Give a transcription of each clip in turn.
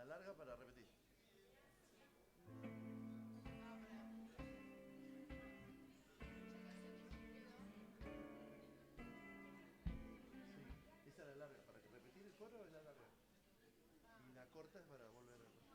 Larga para repetir. Sí, esa es la larga. Para que repetir el coro es la larga. Y la corta es para volver a...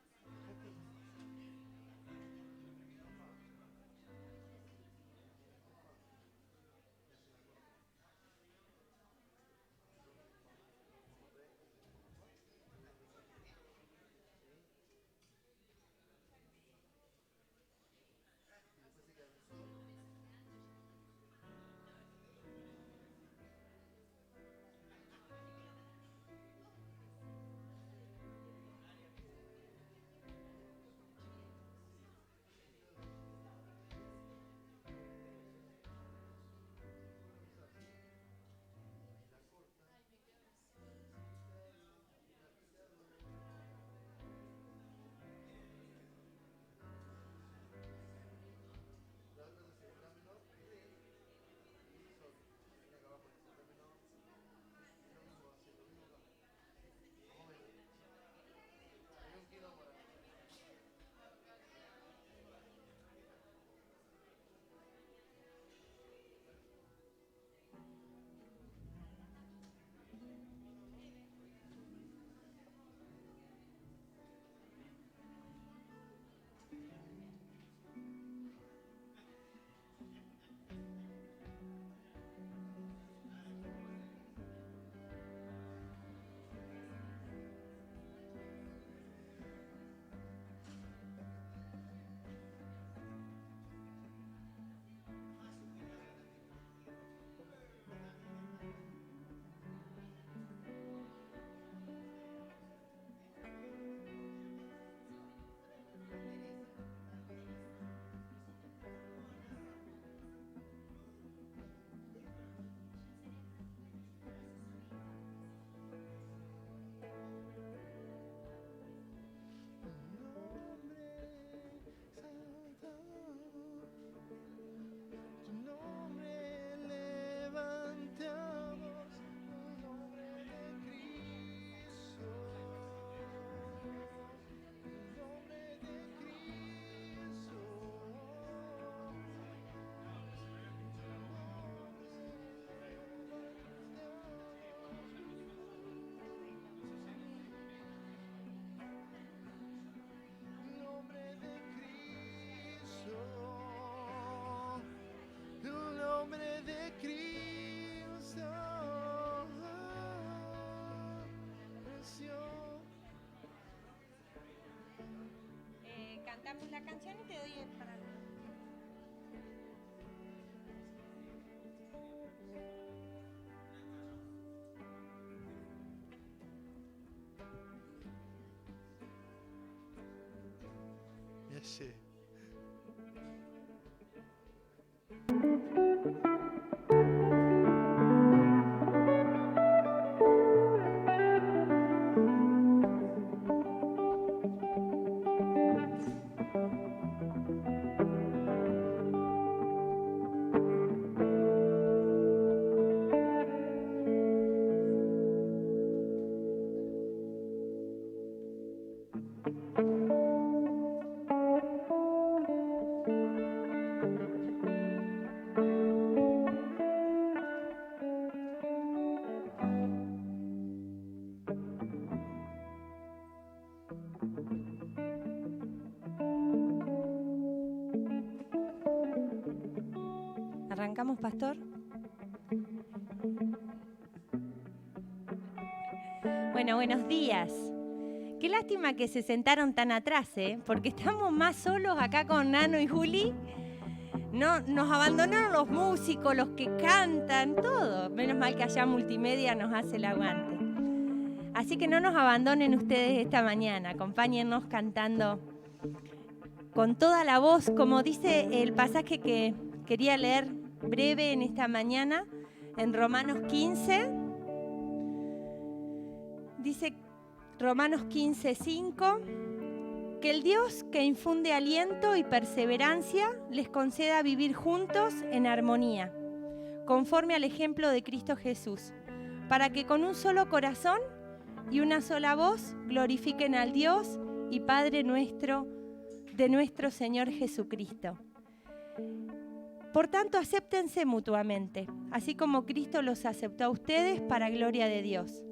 Cantamos la canción y te doy el para el... Sí. ¿Arrancamos, pastor? Bueno, buenos días. Qué lástima que se sentaron tan atrás, porque estamos más solos acá con Nano y Juli. No, nos abandonaron los músicos, los que cantan, todo. Menos mal que allá Multimedia nos hace el aguante. Así que no nos abandonen ustedes esta mañana. Acompáñennos cantando con toda la voz, como dice el pasaje que quería leer breve en esta mañana, en Romanos 15. Dice Romanos 15:5, que el Dios que infunde aliento y perseverancia les conceda vivir juntos en armonía, conforme al ejemplo de Cristo Jesús, para que con un solo corazón y una sola voz glorifiquen al Dios y Padre nuestro, de nuestro Señor Jesucristo. Por tanto, acéptense mutuamente, así como Cristo los aceptó a ustedes para gloria de Dios.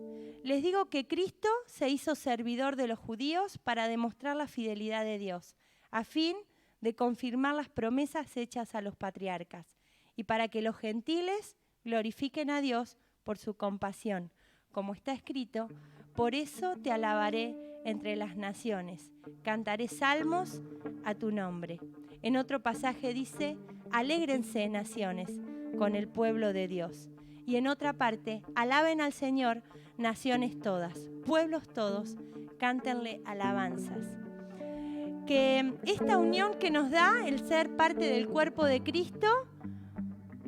Les digo que Cristo se hizo servidor de los judíos para demostrar la fidelidad de Dios, a fin de confirmar las promesas hechas a los patriarcas, y para que los gentiles glorifiquen a Dios por su compasión. Como está escrito, por eso te alabaré entre las naciones, cantaré salmos a tu nombre. En otro pasaje dice, alégrense naciones con el pueblo de Dios. Y en otra parte, alaben al Señor naciones todas, pueblos todos, cántenle alabanzas. Que esta unión que nos da el ser parte del cuerpo de Cristo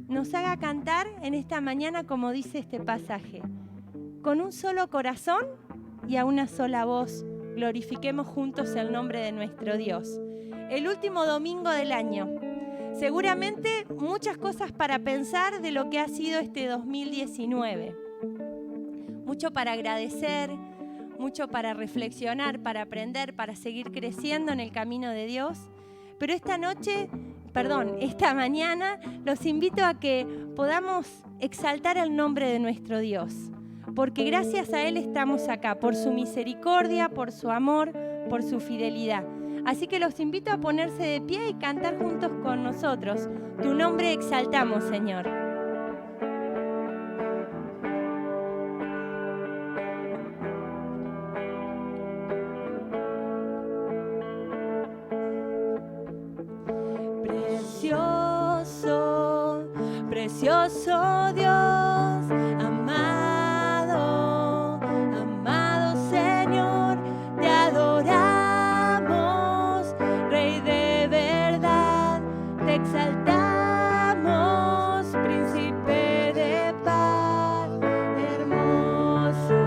nos haga cantar en esta mañana como dice este pasaje. Con un solo corazón y a una sola voz, glorifiquemos juntos el nombre de nuestro Dios. El último domingo del año. Seguramente muchas cosas para pensar de lo que ha sido este 2019. Mucho para agradecer, mucho para reflexionar, para aprender, para seguir creciendo en el camino de Dios. Pero esta mañana los invito a que podamos exaltar el nombre de nuestro Dios. Porque gracias a Él estamos acá, por su misericordia, por su amor, por su fidelidad. Así que los invito a ponerse de pie y cantar juntos con nosotros. Tu nombre exaltamos, Señor. Precioso, precioso Dios, amado, amado Señor, te adoramos, Rey de verdad, te exaltamos, Príncipe de paz, hermoso,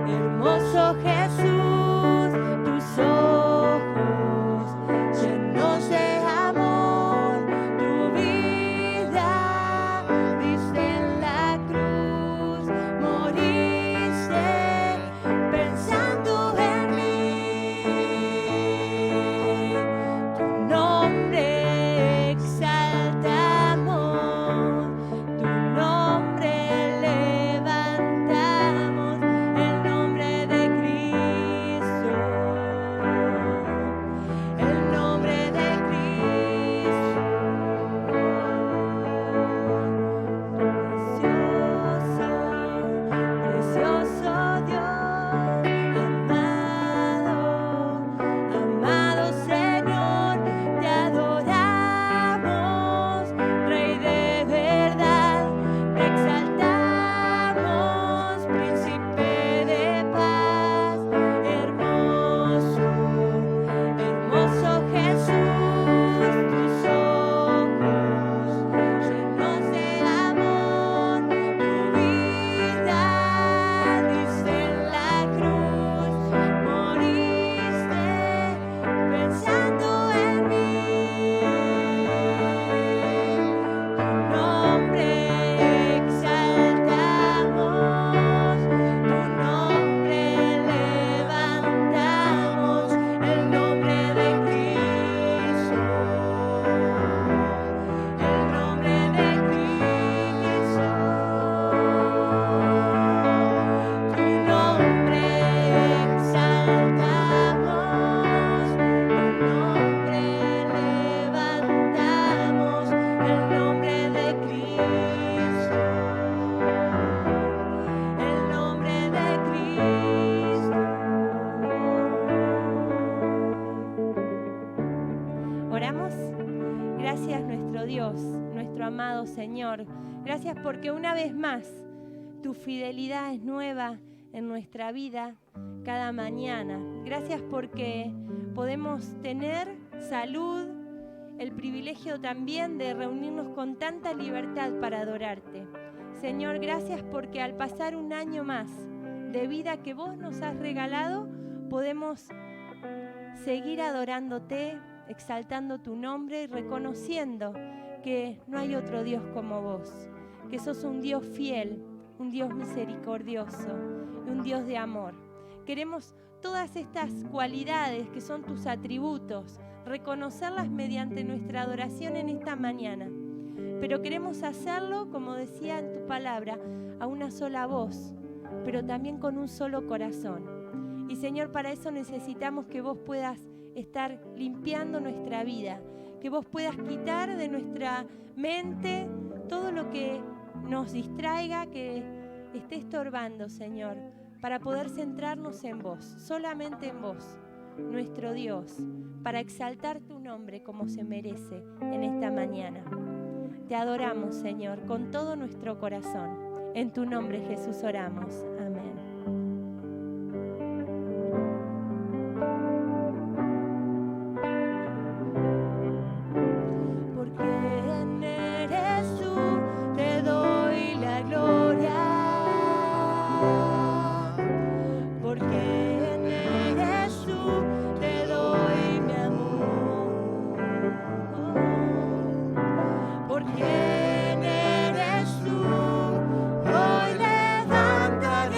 hermoso Jesús, tus ojos llenos de amor, tu vida Gracias porque una vez más tu fidelidad es nueva en nuestra vida cada mañana. Gracias porque podemos tener salud, el privilegio también de reunirnos con tanta libertad para adorarte. Señor, gracias porque al pasar un año más de vida que vos nos has regalado, podemos seguir adorándote, exaltando tu nombre y reconociendo que no hay otro Dios como vos, que sos un Dios fiel, un Dios misericordioso y un Dios de amor. Queremos todas estas cualidades que son tus atributos, reconocerlas mediante nuestra adoración en esta mañana. Pero queremos hacerlo, como decía en tu palabra, a una sola voz, pero también con un solo corazón. Y Señor, para eso necesitamos que vos puedas estar limpiando nuestra vida, que vos puedas quitar de nuestra mente todo lo que nos distraiga, que esté estorbando, Señor, para poder centrarnos en vos, solamente en vos, nuestro Dios, para exaltar tu nombre como se merece en esta mañana. Te adoramos, Señor, con todo nuestro corazón. En tu nombre, Jesús, oramos. Amén. Hoy levantaré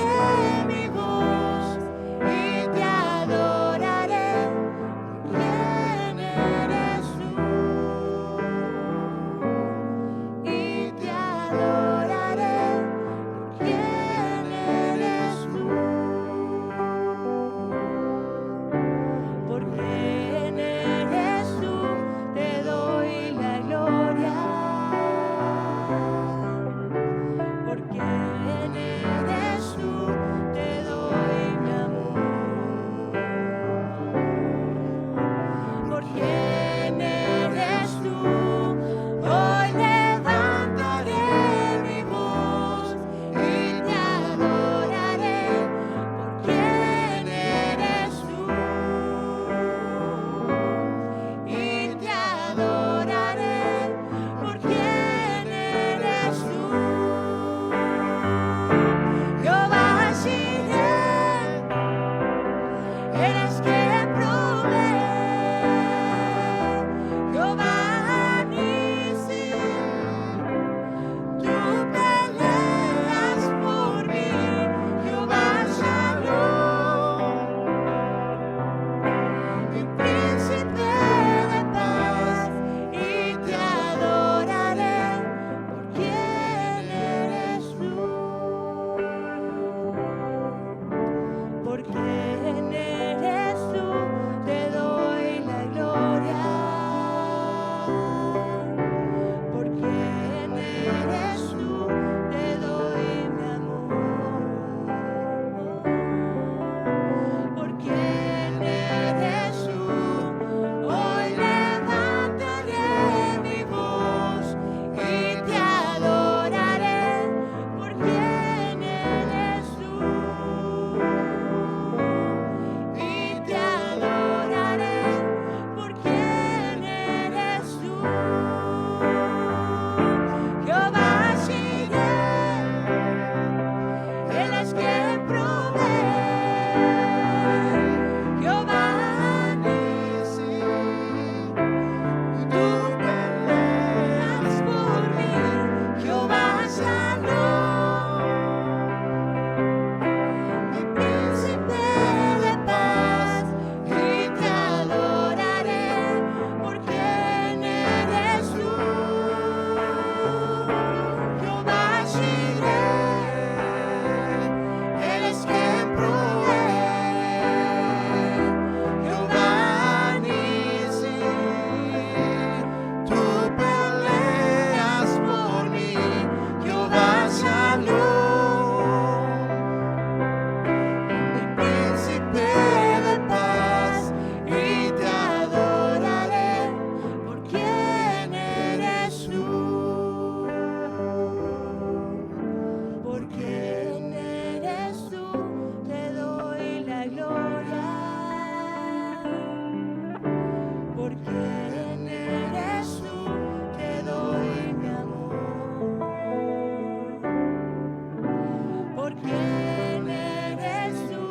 quién eres tú.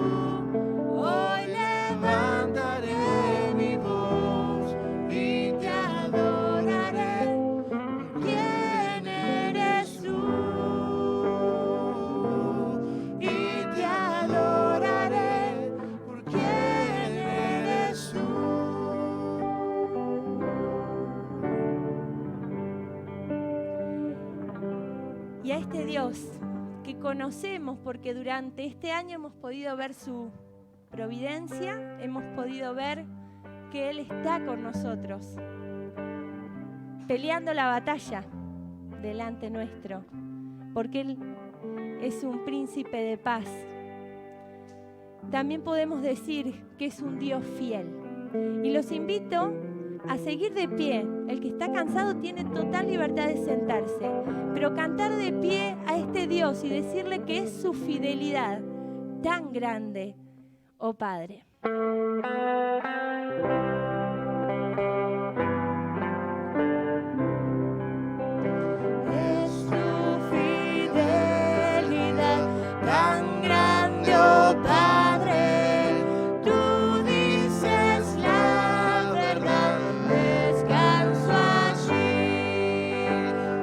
Hoy levantaré mi voz y te adoraré. ¿Quién eres tú? Y te adoraré. ¿Por quién eres tú? Y a este Dios que conocemos porque durante este año hemos podido ver su providencia, hemos podido ver que Él está con nosotros, peleando la batalla delante nuestro, porque Él es un príncipe de paz. También podemos decir que es un Dios fiel. Y los invito a seguir de pie. El que está cansado tiene total libertad de sentarse, pero cantar de pie a este Dios y decirle que es su fidelidad tan grande, oh Padre. Es tu fidelidad tan grande, oh Padre. Tú dices la verdad, descanso allí.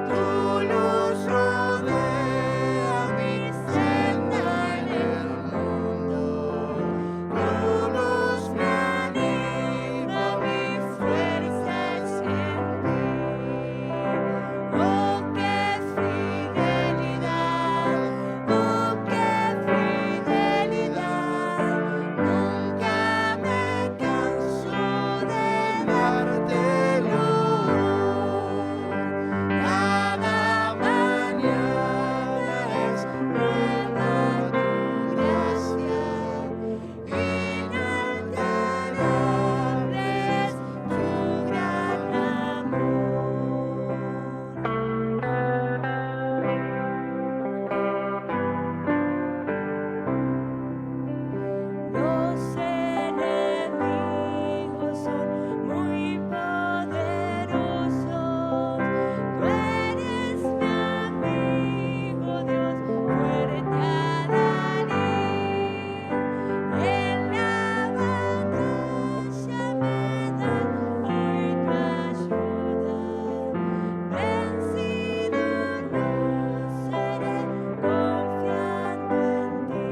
Tu luz rodea mi senda en el mundo. Tu luz me anima, mi fuerza es en ti. Oh, qué fidelidad, oh, qué fidelidad. Nunca me canso de darte luz. Cada mañana es nueva tu gracia. Inalterable es tu gran amor. Los enemigos son muy poderosos. Tú eres mi amigo, Dios, fuerte Adalí. En la batalla me das hoy tu ayuda. Vencido no seré, confiando en ti.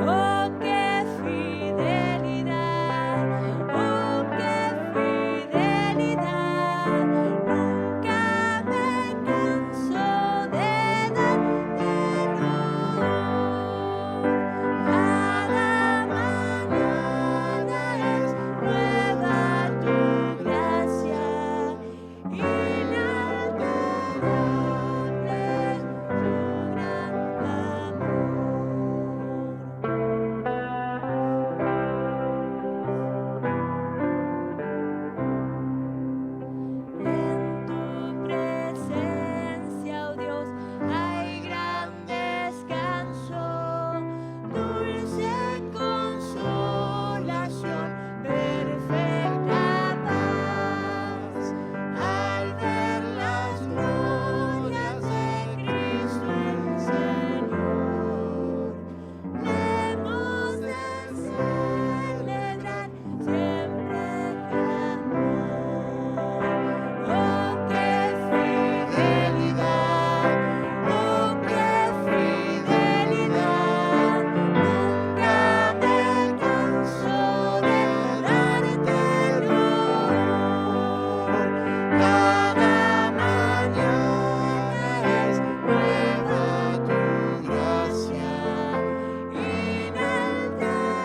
Oh, qué fidelidad, oh, qué fidelidad. Nunca me canso de darte luz. Cada mañana es nueva tu gracia. Inalterable es tu gran amor. En tu presencia, oh Dios, hay gran descanso, dulce consolación, perfecta paz. Al ver las glorias de Cristo el Señor, hemos de celebrar siempre jamás. Oh, qué fidelidad, oh, qué fidelidad. Nunca me canso de darte luz. Cada mañana es nueva tu gracia.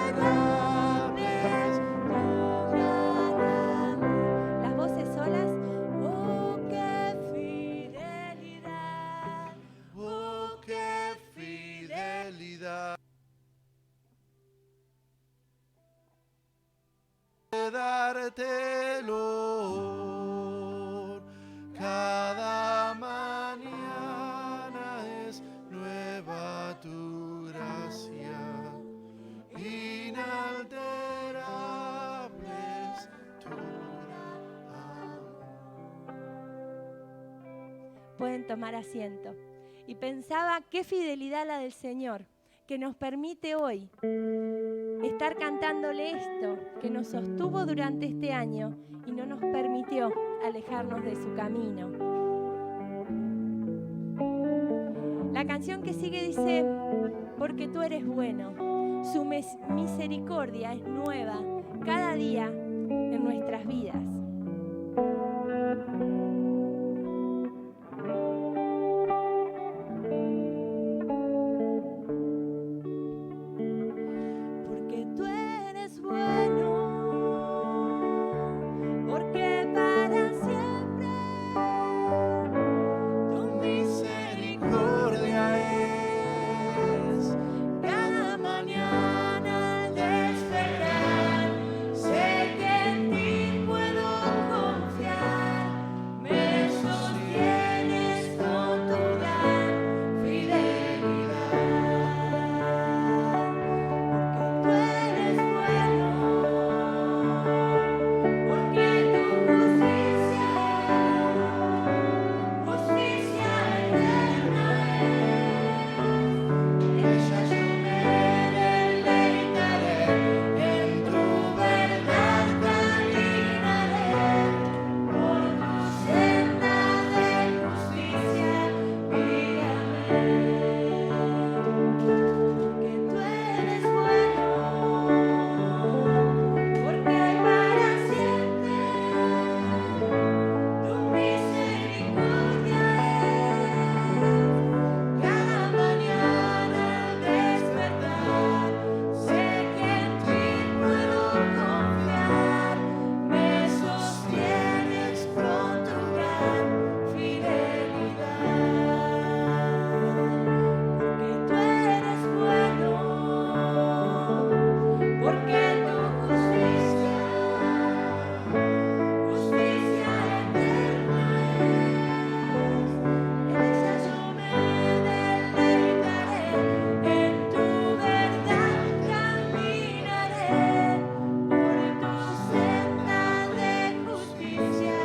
Inalterable es tu gran amor. Las voces solas. Oh, qué fidelidad. Oh, qué fidelidad. De dártelo cada mañana es nueva tu gracia. Inalterable es tu gran amor. Pueden tomar asiento. y pensaba qué fidelidad la del Señor, que nos permite hoy estar cantándole esto, que nos sostuvo durante este año y no nos permitió alejarnos de su camino. La canción que sigue dice, porque tú eres bueno, su misericordia es nueva cada día en nuestras vidas. Porque tú eres bueno, porque para siempre tu misericordia es cada mañana al despertar. Sé que en ti puedo confiar, me sostienes con tu gran fidelidad. Porque tú eres bueno, porque tu justicia eterna es. En ella yo me deleitaré, en tu verdad caminaré, por tu senda de justicia guíame. Porque tú eres bueno, porque para siempre tu misericordia es cada mañana al despertar. Sé que en ti puedo confiar, me sostienes con tu gran fidelidad. Porque tú eres bueno, porque tu justicia eterna es. En ella yo me deleitaré, en tu verdad caminaré, por tu senda de justicia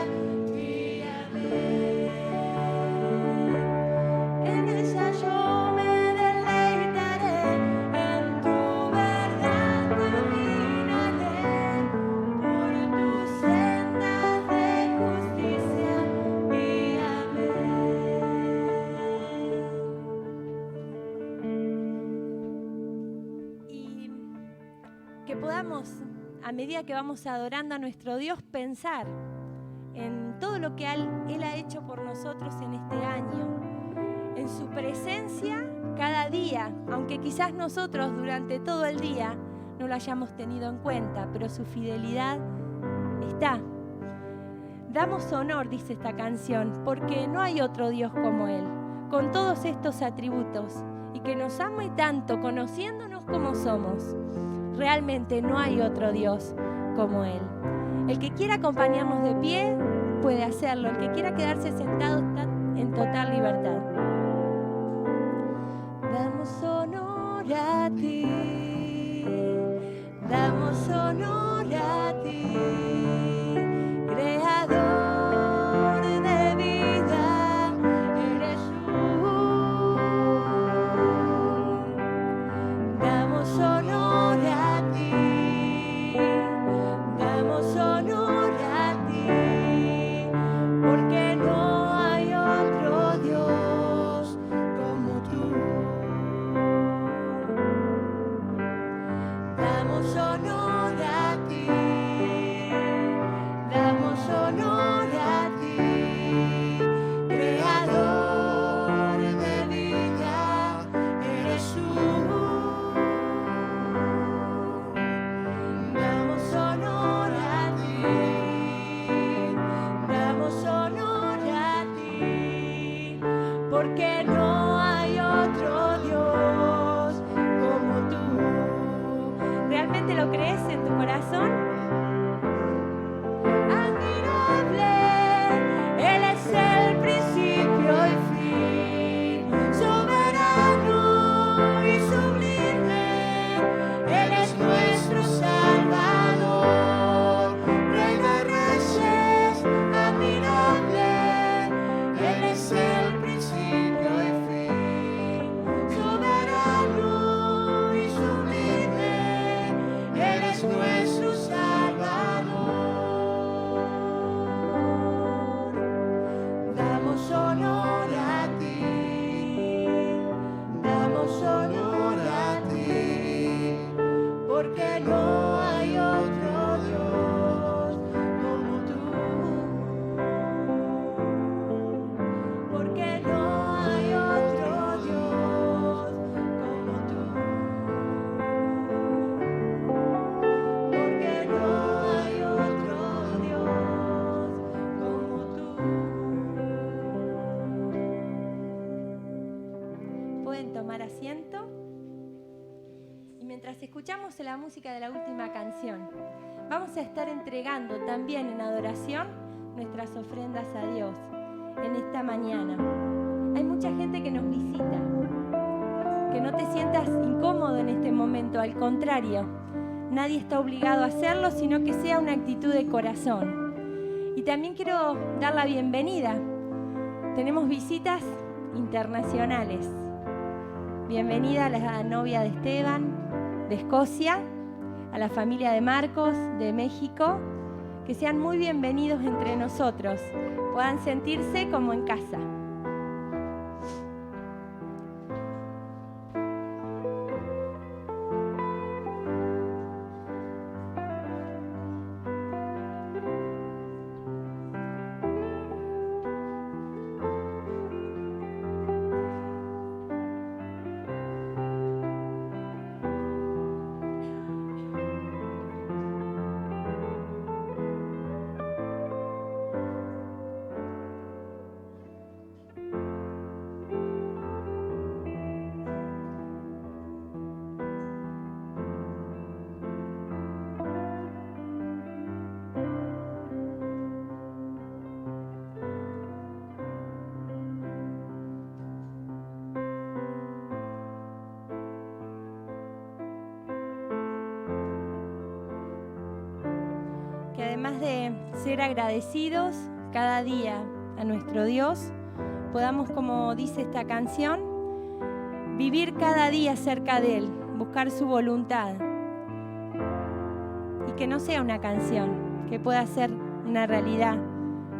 guíame. En ella yo me deleitaré, en tu verdad caminaré, por tu senda de justicia guíame. Y que podamos, a medida que vamos adorando a nuestro Dios, pensar en todo lo que Él ha hecho por nosotros en este año, en su presencia cada día, aunque quizás nosotros durante todo el día no lo hayamos tenido en cuenta, pero su fidelidad está. Damos honor, dice esta canción, porque no hay otro Dios como Él, con todos estos atributos, y que nos ama y tanto, conociéndonos como somos. Realmente no hay otro Dios como Él. El que quiera acompañarnos de pie puede hacerlo, el que quiera quedarse sentado está en total libertad. Damos honor a ti, damos honor a ti, creador de vida, eres tú. Damos honor a ti, damos honor a ti, porque no hay otro Dios como tú. honor a ti, porque no hay otro Dios como tú. Porque no hay otro Dios como tú. Porque no hay otro Dios como tú. Pueden tomar asiento. Y mientras escuchamos la música de la última canción, vamos a estar entregando también en adoración nuestras ofrendas a Dios en esta mañana. Hay mucha gente que nos visita. Que no te sientas incómodo en este momento, al contrario, nadie está obligado a hacerlo, sino que sea una actitud de corazón. Y también quiero dar la bienvenida. Tenemos visitas internacionales. Bienvenida a la novia de Esteban, de Escocia, a la familia de Marcos, de México. Que sean muy bienvenidos entre nosotros, puedan sentirse como en casa. Además de ser agradecidos cada día a nuestro Dios, podamos, como dice esta canción, vivir cada día cerca de Él, buscar su voluntad. Y que no sea una canción, que pueda ser una realidad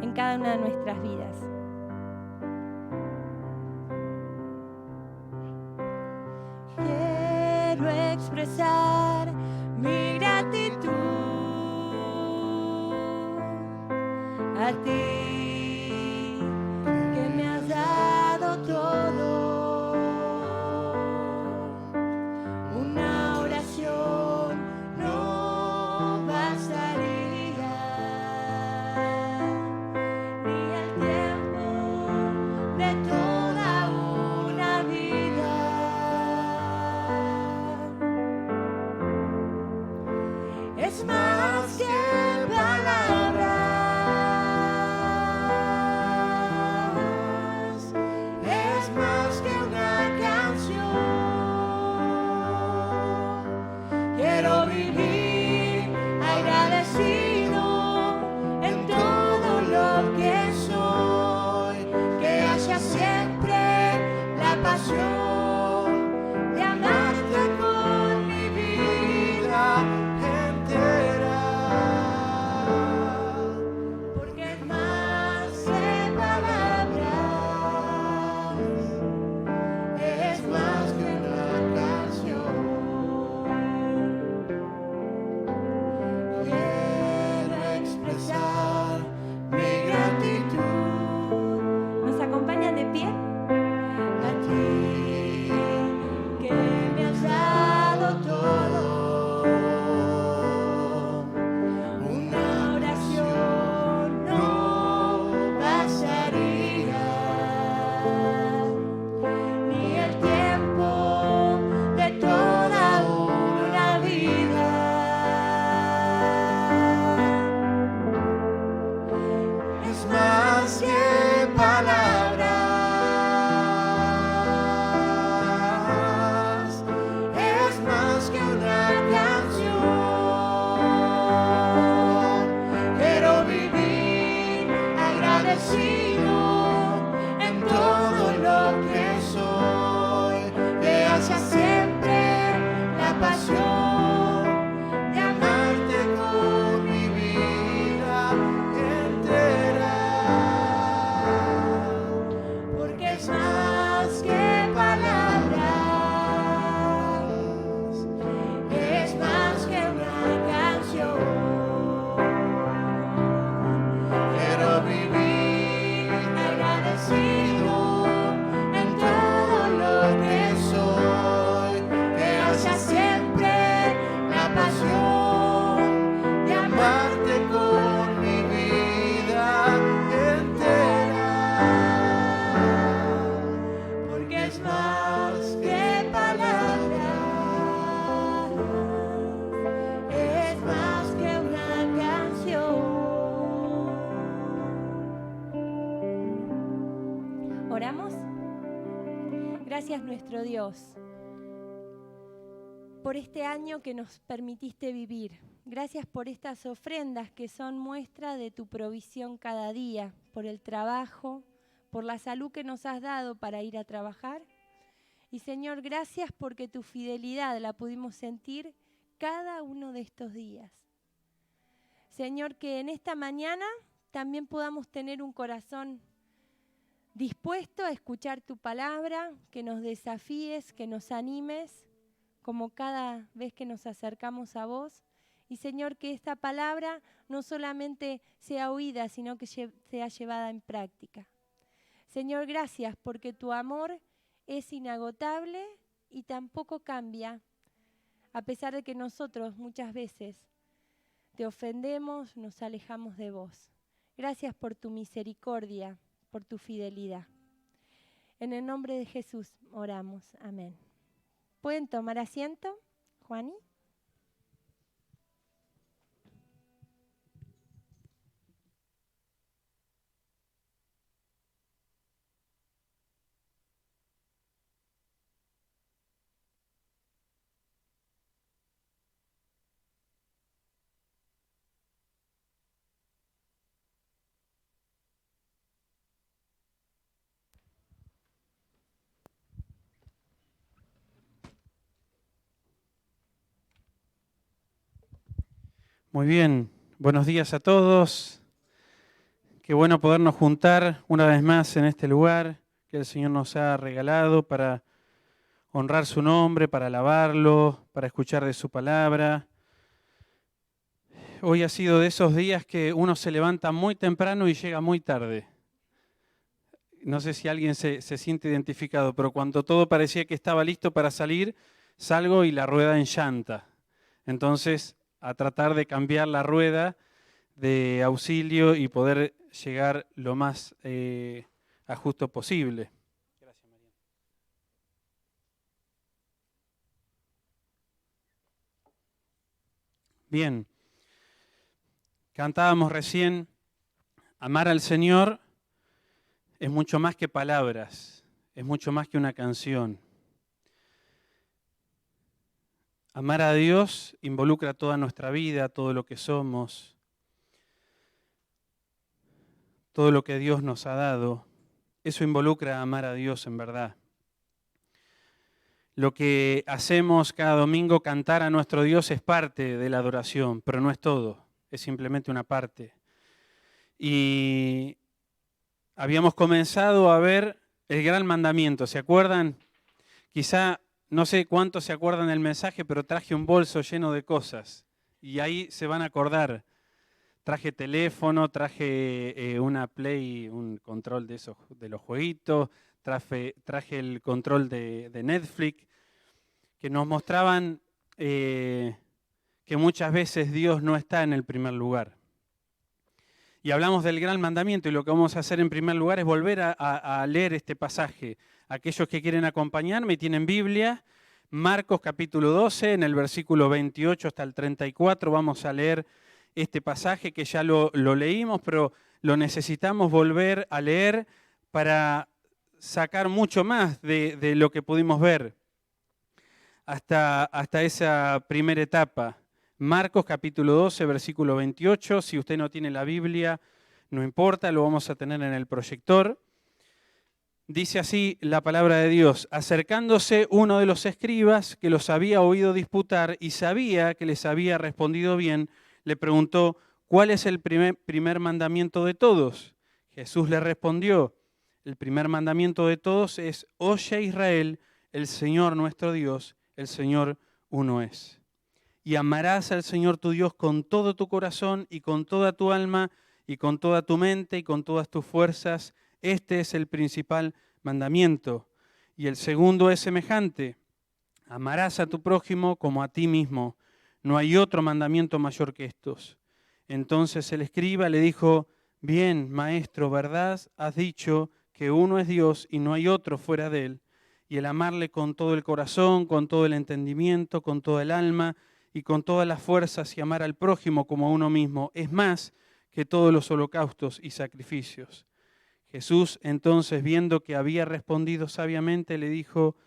en cada una de nuestras vidas. Quiero expresar mi gratitud a ti, que me has dado todo. Una oración no bastaría, ni el tiempo de toda una vida. Es más que palabras. Quiero vivir agradecido en todo lo que soy, que haya siempre la pasión de amarte con mi vida entera, porque es más que palabras, es más que una canción. ¿Nos acompañan de pie? A ti, que me has dado todo. Una oración no bastaría, ni el tiempo de toda una vida. Es más que palabras, es más que una canción. Quiero vivir agradecido en todo lo que soy, que haya siempre la pasión de amarte con mi vida entera. Porque es más que palabras, Gracias, nuestro Dios, por este año que nos permitiste vivir. Gracias por estas ofrendas que son muestra de tu provisión cada día, por el trabajo, por la salud que nos has dado para ir a trabajar. Y Señor, gracias porque tu fidelidad la pudimos sentir cada uno de estos días. Señor, que en esta mañana también podamos tener un corazón dispuesto a escuchar tu palabra, que nos desafíes, que nos animes, como cada vez que nos acercamos a vos. Y Señor, que esta palabra no solamente sea oída, sino que sea llevada en práctica. Señor, gracias porque tu amor es inagotable y tampoco cambia, a pesar de que nosotros muchas veces te ofendemos, nos alejamos de vos. Gracias por tu misericordia, por tu fidelidad. En el nombre de Jesús oramos. Amén. ¿Pueden tomar asiento, Juani? Muy bien, buenos días a todos. Qué bueno podernos juntar una vez más en este lugar que el Señor nos ha regalado para honrar su nombre, para alabarlo, para escuchar de su palabra. Hoy ha sido de esos días que uno se levanta muy temprano y llega muy tarde. No sé si alguien se siente identificado, pero cuando todo parecía que estaba listo para salir, salgo y la rueda enllanta. Entonces, a tratar de cambiar la rueda de auxilio y poder llegar lo más a justo posible. Gracias, María. Bien, cantábamos recién, amar al Señor es mucho más que palabras, es mucho más que una canción. Amar a Dios involucra toda nuestra vida, todo lo que somos, todo lo que Dios nos ha dado. Eso involucra amar a Dios en verdad. Lo que hacemos cada domingo, cantar a nuestro Dios, es parte de la adoración, pero no es todo, es simplemente una parte. Y habíamos comenzado a ver el gran mandamiento, ¿se acuerdan? Quizá no sé cuántos se acuerdan del mensaje, pero traje un bolso lleno de cosas. Y ahí se van a acordar. Traje teléfono, traje una Play, un control de esos de los jueguitos, traje el control de Netflix, que nos mostraban que muchas veces Dios no está en el primer lugar. Y hablamos del gran mandamiento, y lo que vamos a hacer en primer lugar es volver a leer este pasaje. Aquellos que quieren acompañarme y tienen Biblia, Marcos capítulo 12, en el versículo 28 hasta el 34, vamos a leer este pasaje que ya lo leímos, pero lo necesitamos volver a leer para sacar mucho más de lo que pudimos ver hasta esa primera etapa. Marcos capítulo 12, versículo 28, si usted no tiene la Biblia, no importa, lo vamos a tener en el proyector. Dice así la palabra de Dios: acercándose uno de los escribas que los había oído disputar y sabía que les había respondido bien, le preguntó: ¿cuál es el primer mandamiento de todos? Jesús le respondió: el primer mandamiento de todos es: oye Israel, el Señor nuestro Dios, el Señor uno es. Y amarás al Señor tu Dios con todo tu corazón y con toda tu alma y con toda tu mente y con todas tus fuerzas. Este es el principal mandamiento. Y el segundo es semejante: amarás a tu prójimo como a ti mismo. No hay otro mandamiento mayor que estos. Entonces el escriba le dijo: bien, maestro, ¿verdad? Has dicho que uno es Dios y no hay otro fuera de él. Y el amarle con todo el corazón, con todo el entendimiento, con toda el alma y con todas las fuerzas, y amar al prójimo como a uno mismo, es más que todos los holocaustos y sacrificios. Jesús entonces, viendo que había respondido sabiamente, le dijo: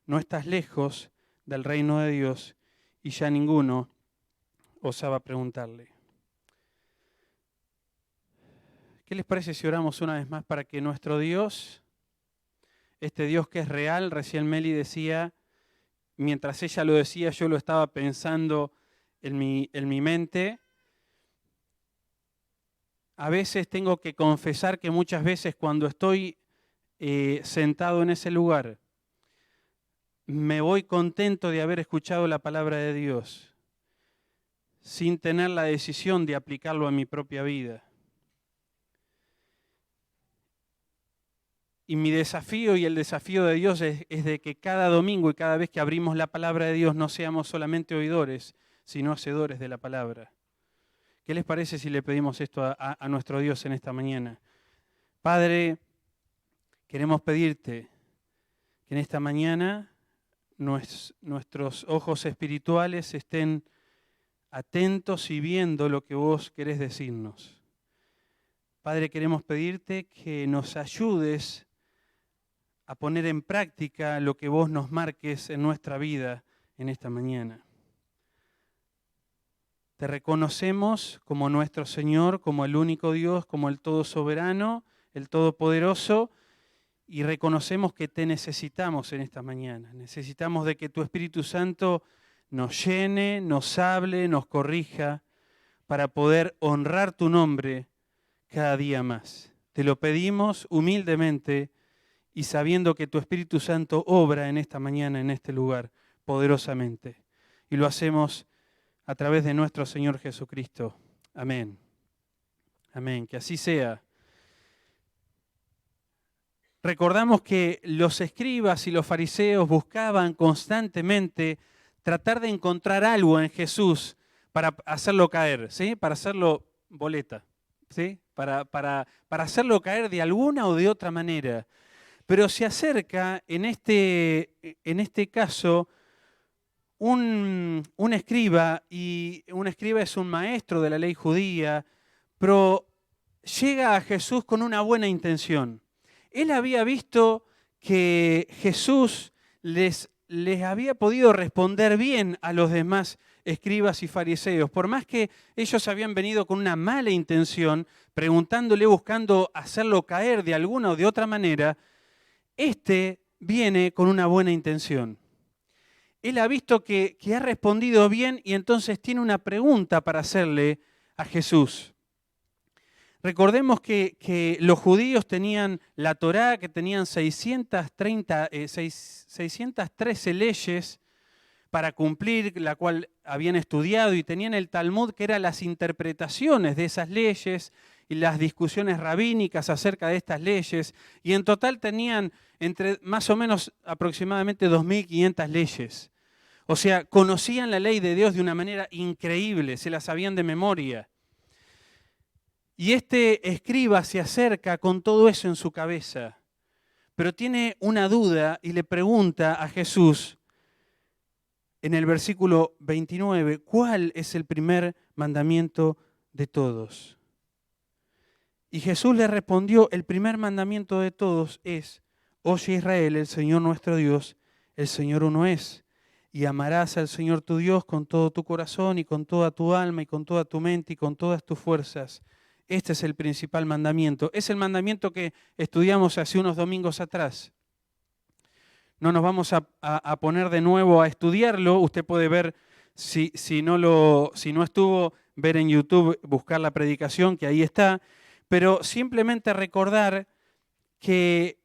no estás lejos del reino de Dios. Y ya ninguno osaba preguntarle. ¿Qué les parece si oramos una vez más para que nuestro Dios, este Dios que es real? Recién Meli decía, mientras ella lo decía, yo lo estaba pensando en mi mente. A veces tengo que confesar que muchas veces cuando estoy sentado en ese lugar, me voy contento de haber escuchado la palabra de Dios, sin tener la decisión de aplicarlo a mi propia vida. Y mi desafío y el desafío de Dios es de que cada domingo y cada vez que abrimos la palabra de Dios no seamos solamente oidores, sino hacedores de la palabra. ¿Qué les parece si le pedimos esto a nuestro Dios en esta mañana? Padre, queremos pedirte que en esta mañana nuestros ojos espirituales estén atentos y viendo lo que vos querés decirnos. Padre, queremos pedirte que nos ayudes a poner en práctica lo que vos nos marques en nuestra vida en esta mañana. Te reconocemos como nuestro Señor, como el único Dios, como el todo soberano, el todopoderoso, y reconocemos que te necesitamos en esta mañana. Necesitamos de que tu Espíritu Santo nos llene, nos hable, nos corrija, para poder honrar tu nombre cada día más. Te lo pedimos humildemente y sabiendo que tu Espíritu Santo obra en esta mañana, en este lugar, poderosamente. Y lo hacemos a través de nuestro Señor Jesucristo. Amén. Amén. Que así sea. Recordamos que los escribas y los fariseos buscaban constantemente tratar de encontrar algo en Jesús para hacerlo caer, ¿sí? Para hacerlo boleta, ¿sí? Para hacerlo caer de alguna o de otra manera. Pero se acerca en este caso un escriba, y un escriba es un maestro de la ley judía, pero llega a Jesús con una buena intención. Él había visto que Jesús les había podido responder bien a los demás escribas y fariseos. Por más que ellos habían venido con una mala intención, preguntándole, buscando hacerlo caer de alguna o de otra manera, este viene con una buena intención. Él ha visto que ha respondido bien y entonces tiene una pregunta para hacerle a Jesús. Recordemos que los judíos tenían la Torá, que tenían 613 leyes para cumplir, la cual habían estudiado, y tenían el Talmud, que eran las interpretaciones de esas leyes y las discusiones rabínicas acerca de estas leyes, y en total tenían entre más o menos aproximadamente 2.500 leyes. O sea, conocían la ley de Dios de una manera increíble, se la sabían de memoria. Y este escriba se acerca con todo eso en su cabeza, pero tiene una duda y le pregunta a Jesús en el versículo 29, ¿cuál es el primer mandamiento de todos? Y Jesús le respondió, el primer mandamiento de todos es: oye Israel, el Señor nuestro Dios, el Señor uno es. Y amarás al Señor tu Dios con todo tu corazón y con toda tu alma y con toda tu mente y con todas tus fuerzas. Este es el principal mandamiento. Es el mandamiento que estudiamos hace unos domingos atrás. No nos vamos a poner de nuevo a estudiarlo. Usted puede ver, si no estuvo, ver en YouTube, buscar la predicación, que ahí está. Pero simplemente recordar que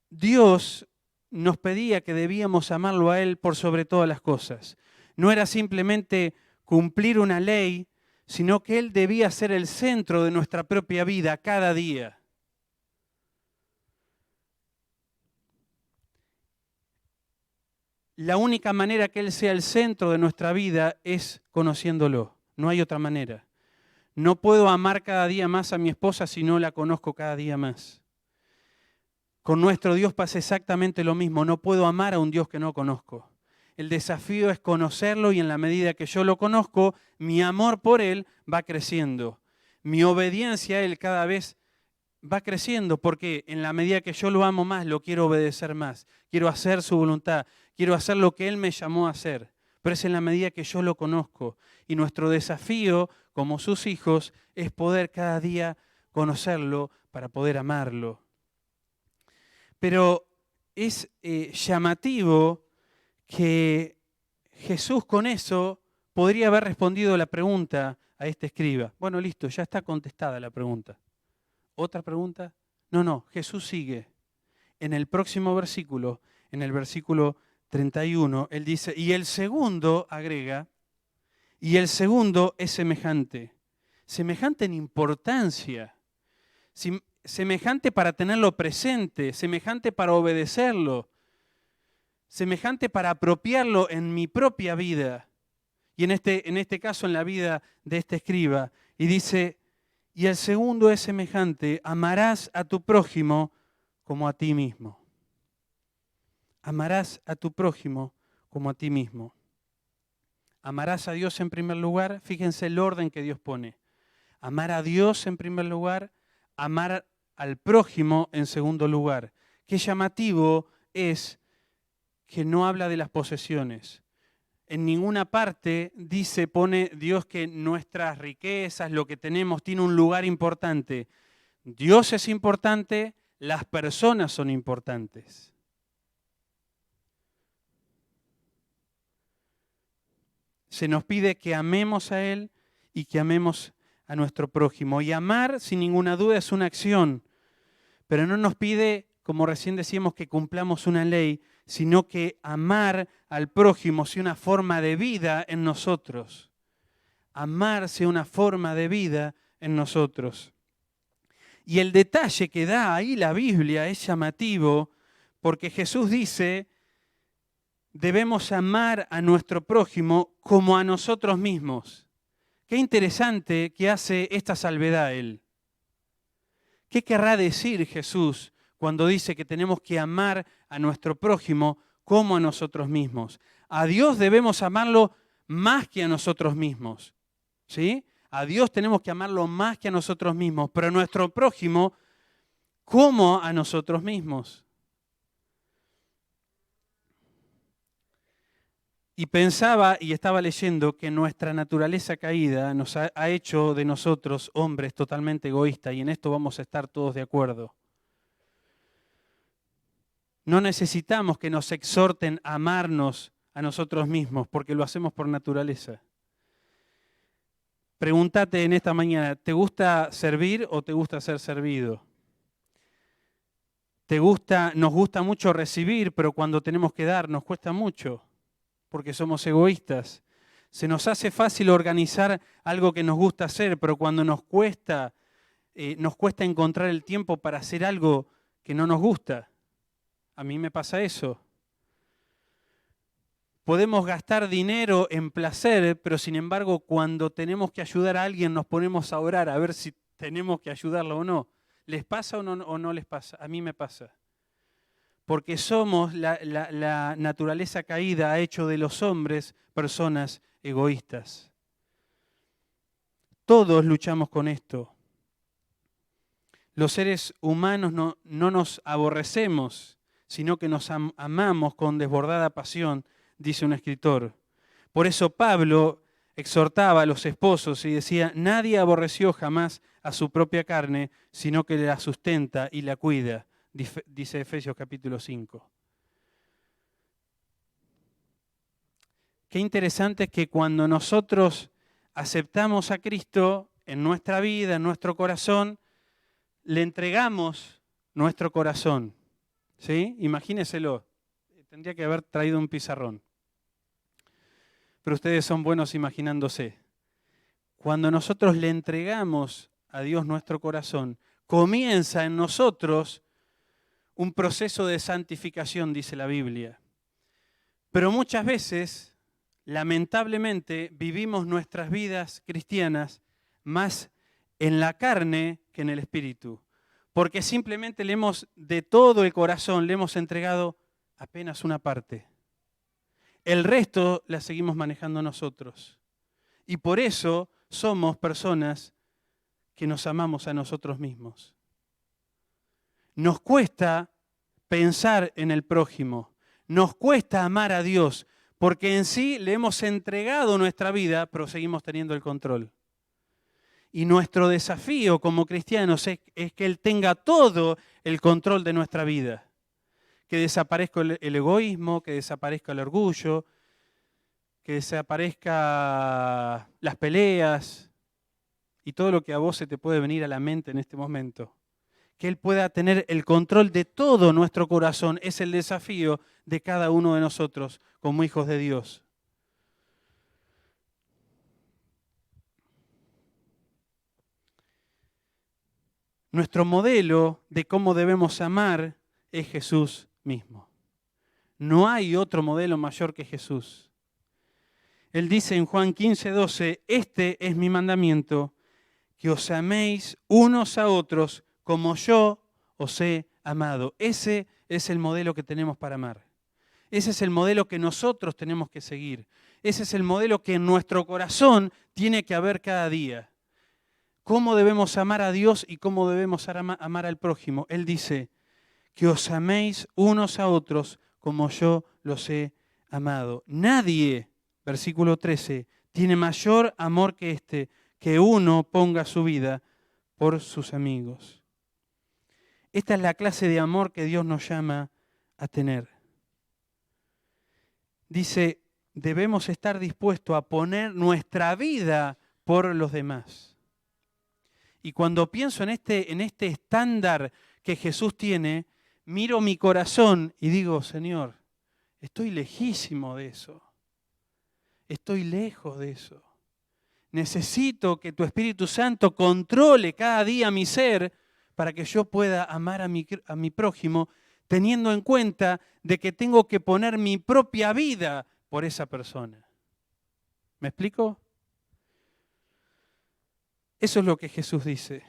Dios nos pedía que debíamos amarlo a Él por sobre todas las cosas. No era simplemente cumplir una ley, sino que Él debía ser el centro de nuestra propia vida cada día. La única manera que Él sea el centro de nuestra vida es conociéndolo. No hay otra manera. No puedo amar cada día más a mi esposa si no la conozco cada día más. Con nuestro Dios pasa exactamente lo mismo. No puedo amar a un Dios que no conozco. El desafío es conocerlo, y en la medida que yo lo conozco, mi amor por Él va creciendo. Mi obediencia a Él cada vez va creciendo porque en la medida que yo lo amo más, lo quiero obedecer más. Quiero hacer su voluntad, quiero hacer lo que Él me llamó a hacer. Pero es en la medida que yo lo conozco. Y nuestro desafío como sus hijos es poder cada día conocerlo para poder amarlo. Pero es llamativo que Jesús con eso podría haber respondido la pregunta a este escriba. Bueno, listo, ya está contestada la pregunta. ¿Otra pregunta? No, Jesús sigue. En el próximo versículo, en el versículo 31, Él dice, y el segundo, agrega, y el segundo es semejante. Semejante en importancia. Semejante para tenerlo presente, semejante para obedecerlo, semejante para apropiarlo en mi propia vida. Y en este caso en la vida de este escriba. Y dice, y el segundo es semejante, amarás a tu prójimo como a ti mismo. Amarás a tu prójimo como a ti mismo. Amarás a Dios en primer lugar, fíjense el orden que Dios pone. Amar a Dios en primer lugar, amar al prójimo en segundo lugar. Qué llamativo es que no habla de las posesiones. En ninguna parte pone Dios que nuestras riquezas, lo que tenemos, tiene un lugar importante. Dios es importante, las personas son importantes. Se nos pide que amemos a Él y que amemos a nuestro prójimo. Y amar, sin ninguna duda, es una acción. Pero no nos pide, como recién decíamos, que cumplamos una ley, sino que amar al prójimo sea una forma de vida en nosotros. Amar sea una forma de vida en nosotros. Y el detalle que da ahí la Biblia es llamativo, porque Jesús dice, debemos amar a nuestro prójimo como a nosotros mismos. Qué interesante que hace esta salvedad Él. ¿Qué querrá decir Jesús cuando dice que tenemos que amar a nuestro prójimo como a nosotros mismos? A Dios debemos amarlo más que a nosotros mismos. ¿Sí? A Dios tenemos que amarlo más que a nosotros mismos, pero a nuestro prójimo como a nosotros mismos. Y pensaba y estaba leyendo que nuestra naturaleza caída nos ha hecho de nosotros hombres totalmente egoístas, y en esto vamos a estar todos de acuerdo. No necesitamos que nos exhorten a amarnos a nosotros mismos, porque lo hacemos por naturaleza. Pregúntate en esta mañana, ¿te gusta servir o te gusta ser servido? Nos gusta mucho recibir, pero cuando tenemos que dar nos cuesta mucho, porque somos egoístas. Se nos hace fácil organizar algo que nos gusta hacer, pero cuando nos cuesta encontrar el tiempo para hacer algo que no nos gusta. A mí me pasa eso. Podemos gastar dinero en placer, pero sin embargo, cuando tenemos que ayudar a alguien, nos ponemos a orar a ver si tenemos que ayudarlo o no. ¿Les pasa o no les pasa? A mí me pasa. Porque somos, la naturaleza caída ha hecho de los hombres personas egoístas. Todos luchamos con esto. Los seres humanos no nos aborrecemos, sino que nos amamos con desbordada pasión, dice un escritor. Por eso Pablo exhortaba a los esposos y decía, nadie aborreció jamás a su propia carne, sino que la sustenta y la cuida. Dice Efesios capítulo 5. Qué interesante es que cuando nosotros aceptamos a Cristo en nuestra vida, en nuestro corazón, le entregamos nuestro corazón. ¿Sí? Imagínenselo. Tendría que haber traído un pizarrón. Pero ustedes son buenos imaginándose. Cuando nosotros le entregamos a Dios nuestro corazón, comienza en nosotros un proceso de santificación, dice la Biblia. Pero muchas veces, lamentablemente, vivimos nuestras vidas cristianas más en la carne que en el espíritu. Porque simplemente de todo el corazón, le hemos entregado apenas una parte. El resto la seguimos manejando nosotros. Y por eso somos personas que nos amamos a nosotros mismos. nos cuesta pensar en el prójimo, nos cuesta amar a Dios, porque en sí le hemos entregado nuestra vida, pero seguimos teniendo el control. Y nuestro desafío como cristianos es que Él tenga todo el control de nuestra vida. Que desaparezca el egoísmo, que desaparezca el orgullo, que desaparezca las peleas y todo lo que a vos se te puede venir a la mente en este momento. Que Él pueda tener el control de todo nuestro corazón. Es el desafío de cada uno de nosotros como hijos de Dios. Nuestro modelo de cómo debemos amar es Jesús mismo. No hay otro modelo mayor que Jesús. Él dice en Juan 15:12, este es mi mandamiento, que os améis unos a otros como yo os he amado. Ese es el modelo que tenemos para amar. Ese es el modelo que nosotros tenemos que seguir. Ese es el modelo que en nuestro corazón tiene que haber cada día. ¿Cómo debemos amar a Dios y cómo debemos amar al prójimo? Él dice, que os améis unos a otros como yo los he amado. Nadie, versículo 13, tiene mayor amor que este, que uno ponga su vida por sus amigos. Esta es la clase de amor que Dios nos llama a tener. Dice, debemos estar dispuestos a poner nuestra vida por los demás. Y cuando pienso en este estándar que Jesús tiene, miro mi corazón y digo, Señor, estoy lejísimo de eso. Estoy lejos de eso. Necesito que tu Espíritu Santo controle cada día mi ser para que yo pueda amar a mi prójimo, teniendo en cuenta de que tengo que poner mi propia vida por esa persona. ¿Me explico? Eso es lo que Jesús dice.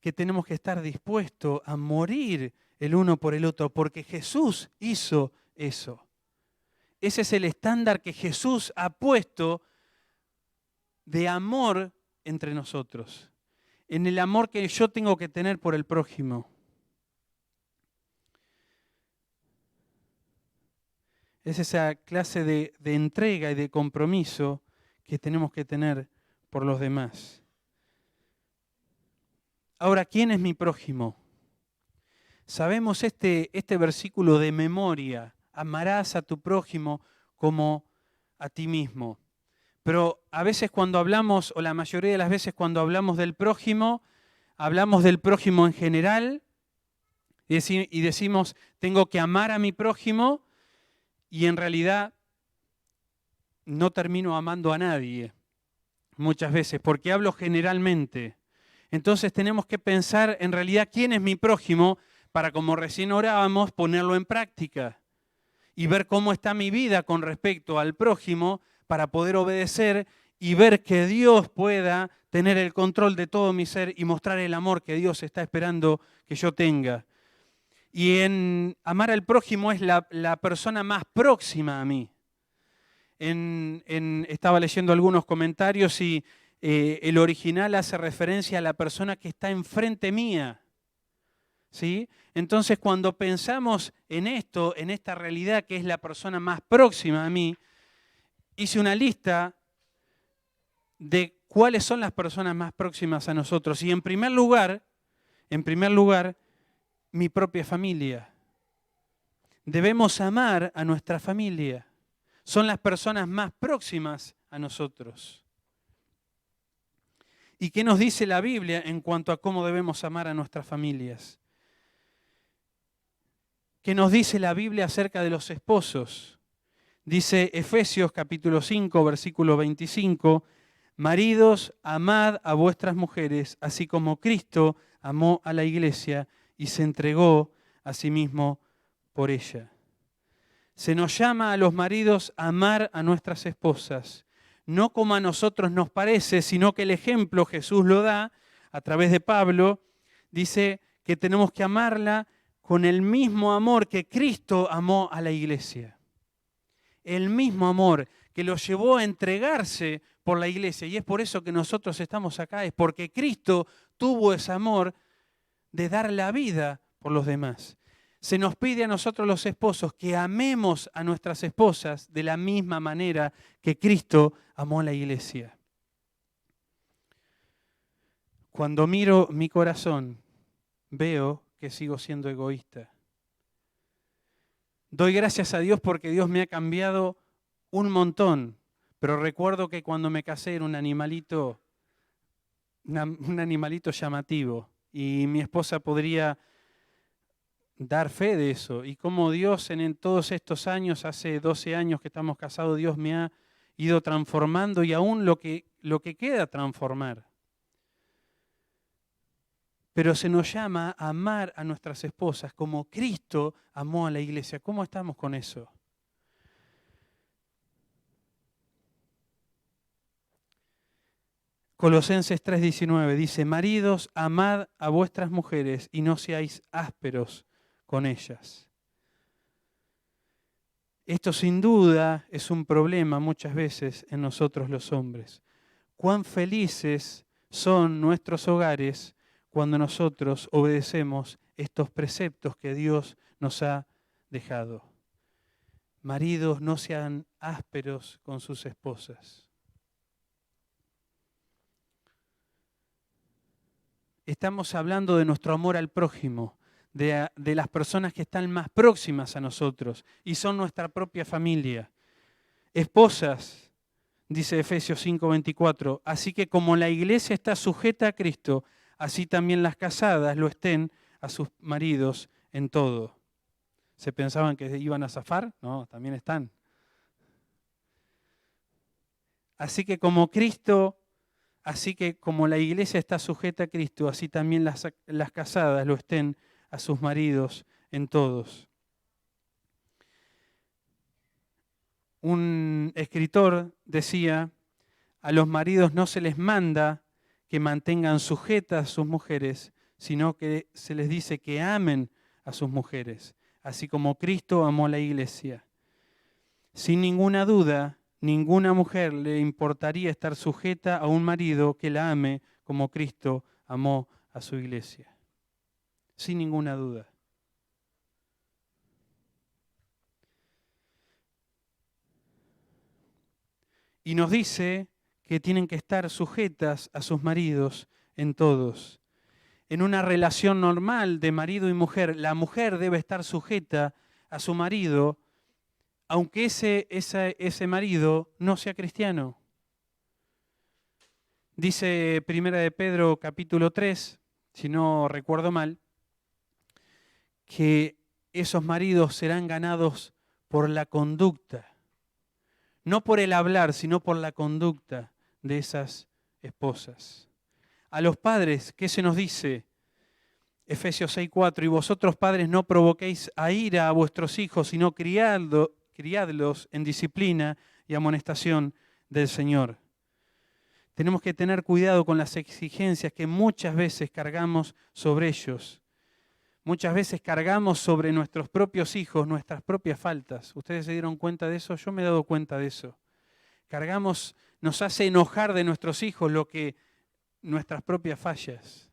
Que tenemos que estar dispuestos a morir el uno por el otro, porque Jesús hizo eso. Ese es el estándar que Jesús ha puesto de amor entre nosotros, en el amor que yo tengo que tener por el prójimo. Es esa clase de entrega y de compromiso que tenemos que tener por los demás. Ahora, ¿quién es mi prójimo? Sabemos este versículo de memoria. Amarás a tu prójimo como a ti mismo. Pero a veces cuando hablamos, o la mayoría de las veces cuando hablamos del prójimo en general y decimos, tengo que amar a mi prójimo, y en realidad no termino amando a nadie muchas veces, porque hablo generalmente. Entonces tenemos que pensar en realidad quién es mi prójimo para, como recién orábamos, ponerlo en práctica y ver cómo está mi vida con respecto al prójimo para poder obedecer y ver que Dios pueda tener el control de todo mi ser y mostrar el amor que Dios está esperando que yo tenga. Y en amar al prójimo es la persona más próxima a mí. Estaba leyendo algunos comentarios y el original hace referencia a la persona que está enfrente mía. ¿Sí? Entonces, cuando pensamos en esto, en esta realidad que es la persona más próxima a mí, hice una lista de cuáles son las personas más próximas a nosotros. Y en primer lugar, mi propia familia. Debemos amar a nuestra familia. Son las personas más próximas a nosotros. ¿Y qué nos dice la Biblia en cuanto a cómo debemos amar a nuestras familias? ¿Qué nos dice la Biblia acerca de los esposos? Dice Efesios capítulo 5, versículo 25, maridos, amad a vuestras mujeres, así como Cristo amó a la iglesia y se entregó a sí mismo por ella. Se nos llama a los maridos a amar a nuestras esposas, no como a nosotros nos parece, sino que el ejemplo Jesús lo da a través de Pablo. Dice que tenemos que amarla con el mismo amor que Cristo amó a la iglesia. El mismo amor que lo llevó a entregarse por la iglesia. Y es por eso que nosotros estamos acá, es porque Cristo tuvo ese amor de dar la vida por los demás. Se nos pide a nosotros los esposos que amemos a nuestras esposas de la misma manera que Cristo amó a la iglesia. Cuando miro mi corazón, veo que sigo siendo egoísta. Doy gracias a Dios porque Dios me ha cambiado un montón, pero recuerdo que cuando me casé era un animalito llamativo y mi esposa podría dar fe de eso. Y como Dios en todos estos años, hace 12 años que estamos casados, Dios me ha ido transformando y aún lo que queda transformar. Pero se nos llama a amar a nuestras esposas como Cristo amó a la iglesia. ¿Cómo estamos con eso? Colosenses 3:19 dice, maridos, amad a vuestras mujeres y no seáis ásperos con ellas. Esto sin duda es un problema muchas veces en nosotros los hombres. Cuán felices son nuestros hogares cuando nosotros obedecemos estos preceptos que Dios nos ha dejado. Maridos, no sean ásperos con sus esposas. Estamos hablando de nuestro amor al prójimo, de las personas que están más próximas a nosotros y son nuestra propia familia. Esposas, dice Efesios 5:24, así que como la iglesia está sujeta a Cristo, así también las casadas lo estén a sus maridos en todo. ¿Se pensaban que iban a zafar? No, también están. Así que como la iglesia está sujeta a Cristo, así también las casadas lo estén a sus maridos en todos. Un escritor decía, a los maridos no se les manda que mantengan sujetas a sus mujeres, sino que se les dice que amen a sus mujeres, así como Cristo amó a la iglesia. Sin ninguna duda, ninguna mujer le importaría estar sujeta a un marido que la ame como Cristo amó a su iglesia. Sin ninguna duda. Y nos dice que tienen que estar sujetas a sus maridos en todos. En una relación normal de marido y mujer, la mujer debe estar sujeta a su marido, aunque ese marido no sea cristiano. Dice 1 de Pedro capítulo 3, si no recuerdo mal, que esos maridos serán ganados por la conducta. No por el hablar, sino por la conducta de esas esposas. A los padres, ¿qué se nos dice? Efesios 6:4, y vosotros padres no provoquéis a ira a vuestros hijos, sino criadlos en disciplina y amonestación del Señor. Tenemos que tener cuidado con las exigencias que muchas veces cargamos sobre ellos. Muchas veces cargamos sobre nuestros propios hijos nuestras propias faltas. ¿Ustedes se dieron cuenta de eso? Yo me he dado cuenta de eso. Nos hace enojar de nuestros hijos nuestras propias fallas.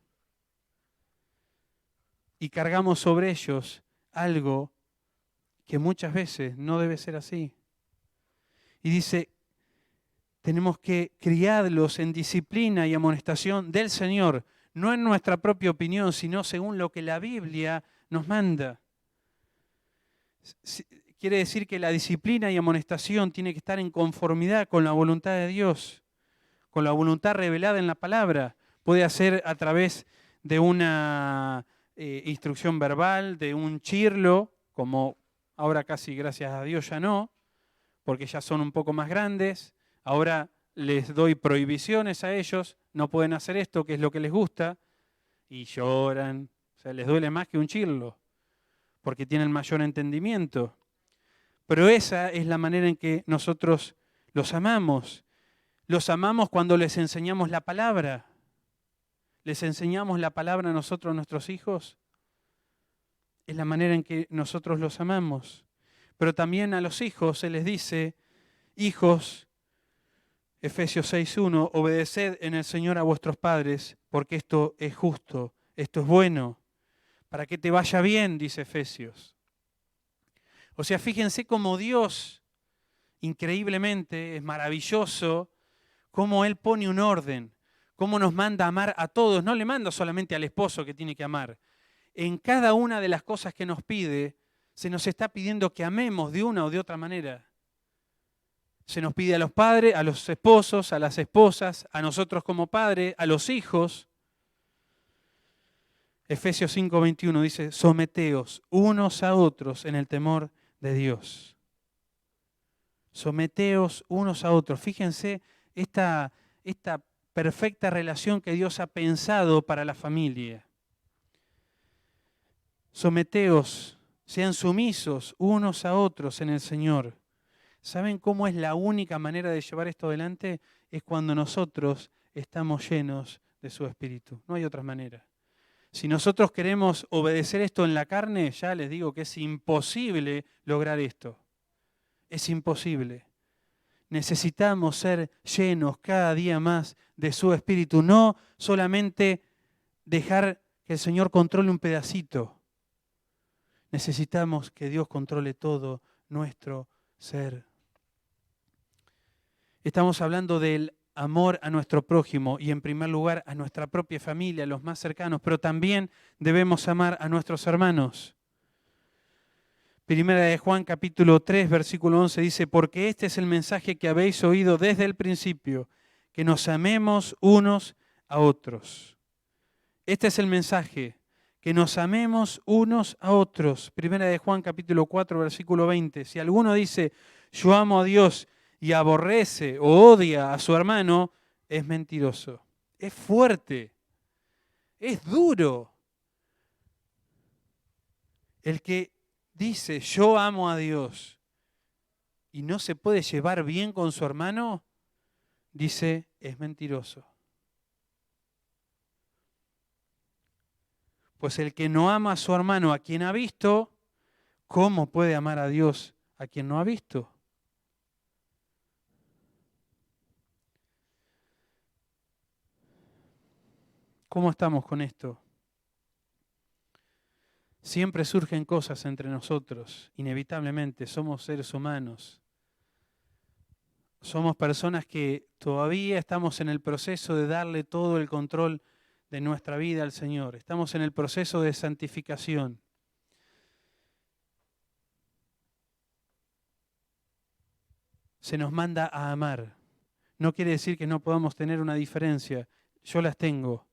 Y cargamos sobre ellos algo que muchas veces no debe ser así. Y dice, tenemos que criarlos en disciplina y amonestación del Señor, no en nuestra propia opinión, sino según lo que la Biblia nos manda. Quiere decir que la disciplina y amonestación tiene que estar en conformidad con la voluntad de Dios, con la voluntad revelada en la palabra. Puede ser a través de una instrucción verbal, de un chirlo, como ahora casi gracias a Dios ya no, porque ya son un poco más grandes. Ahora les doy prohibiciones a ellos, no pueden hacer esto, que es lo que les gusta, y lloran. O sea, les duele más que un chirlo, porque tienen mayor entendimiento. Pero esa es la manera en que nosotros los amamos. Los amamos cuando les enseñamos la palabra. ¿Les enseñamos la palabra a nosotros, a nuestros hijos? Es la manera en que nosotros los amamos. Pero también a los hijos se les dice, hijos, Efesios 6:1, obedeced en el Señor a vuestros padres, porque esto es justo, esto es bueno. para que te vaya bien, dice Efesios. O sea, fíjense cómo Dios, increíblemente, es maravilloso, cómo Él pone un orden, cómo nos manda a amar a todos. No le manda solamente al esposo que tiene que amar. En cada una de las cosas que nos pide, se nos está pidiendo que amemos de una o de otra manera. Se nos pide a los padres, a los esposos, a las esposas, a nosotros como padres, a los hijos. Efesios 5:21 dice, someteos unos a otros en el temor de Dios. Someteos unos a otros. Fíjense esta perfecta relación que Dios ha pensado para la familia. Someteos, sean sumisos unos a otros en el Señor. ¿Saben cómo es la única manera de llevar esto adelante? Es cuando nosotros estamos llenos de su Espíritu. No hay otra manera. Si nosotros queremos obedecer esto en la carne, ya les digo que es imposible lograr esto. Es imposible. Necesitamos ser llenos cada día más de su Espíritu. No solamente dejar que el Señor controle un pedacito. Necesitamos que Dios controle todo nuestro ser. Estamos hablando del amor a nuestro prójimo y en primer lugar a nuestra propia familia, a los más cercanos, pero también debemos amar a nuestros hermanos. Primera de Juan capítulo 3, versículo 11 dice, porque este es el mensaje que habéis oído desde el principio, que nos amemos unos a otros. Este es el mensaje, que nos amemos unos a otros. Primera de Juan capítulo 4, versículo 20. Si alguno dice, yo amo a Dios y aborrece o odia a su hermano, es mentiroso. Es fuerte, es duro. El que dice, yo amo a Dios y no se puede llevar bien con su hermano, dice, es mentiroso. Pues el que no ama a su hermano a quien ha visto, ¿cómo puede amar a Dios a quien no ha visto? ¿Cómo estamos con esto? Siempre surgen cosas entre nosotros, inevitablemente, somos seres humanos. Somos personas que todavía estamos en el proceso de darle todo el control de nuestra vida al Señor. Estamos en el proceso de santificación. Se nos manda a amar. No quiere decir que no podamos tener una diferencia. Yo las tengo.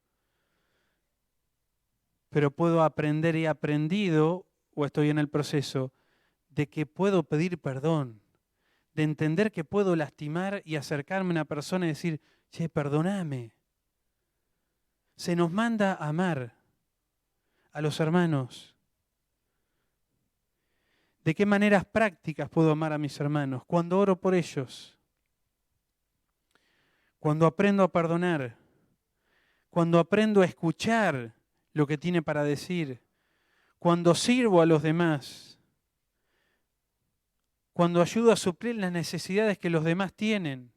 Pero puedo aprender, he aprendido, o estoy en el proceso, de que puedo pedir perdón, de entender que puedo lastimar y acercarme a una persona y decir, che, perdóname. Se nos manda a amar a los hermanos. ¿De qué maneras prácticas puedo amar a mis hermanos? Cuando oro por ellos, cuando aprendo a perdonar, cuando aprendo a escuchar lo que tiene para decir, cuando sirvo a los demás, cuando ayudo a suplir las necesidades que los demás tienen,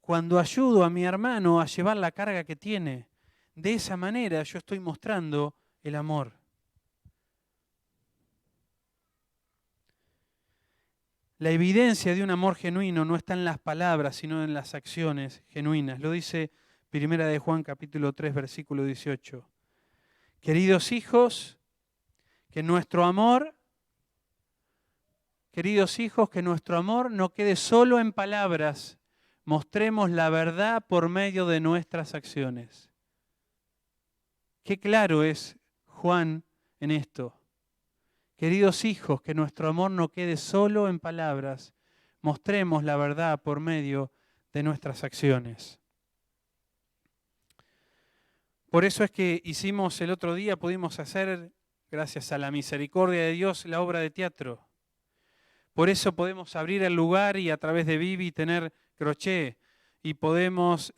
cuando ayudo a mi hermano a llevar la carga que tiene. De esa manera yo estoy mostrando el amor. La evidencia de un amor genuino no está en las palabras, sino en las acciones genuinas. Lo dice Primera de Juan capítulo 3, versículo 18. Queridos hijos, que nuestro amor no quede solo en palabras, mostremos la verdad por medio de nuestras acciones. Qué claro es Juan en esto. Queridos hijos, que nuestro amor no quede solo en palabras, mostremos la verdad por medio de nuestras acciones. Por eso es que hicimos el otro día, pudimos hacer, gracias a la misericordia de Dios, la obra de teatro. Por eso podemos abrir el lugar y a través de Vivi tener crochet, y podemos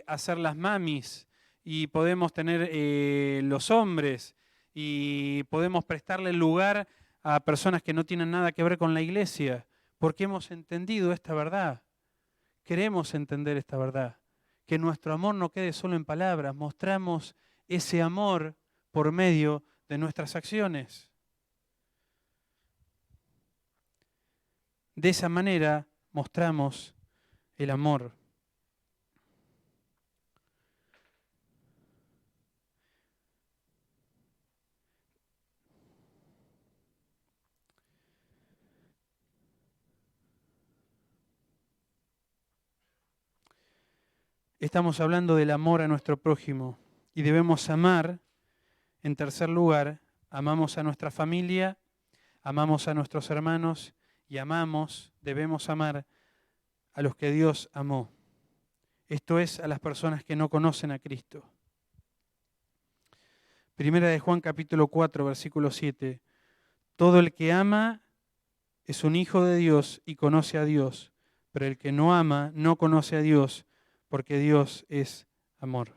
hacer las mamis, y podemos tener los hombres, y podemos prestarle el lugar a personas que no tienen nada que ver con la iglesia, porque hemos entendido esta verdad. Queremos entender esta verdad. Que nuestro amor no quede solo en palabras, mostramos ese amor por medio de nuestras acciones. De esa manera mostramos el amor. Estamos hablando del amor a nuestro prójimo y debemos amar, en tercer lugar, amamos a nuestra familia, amamos a nuestros hermanos y debemos amar a los que Dios amó. Esto es, a las personas que no conocen a Cristo. Primera de Juan capítulo 4, versículo 7. Todo el que ama es un hijo de Dios y conoce a Dios, pero el que no ama no conoce a Dios, porque Dios es amor.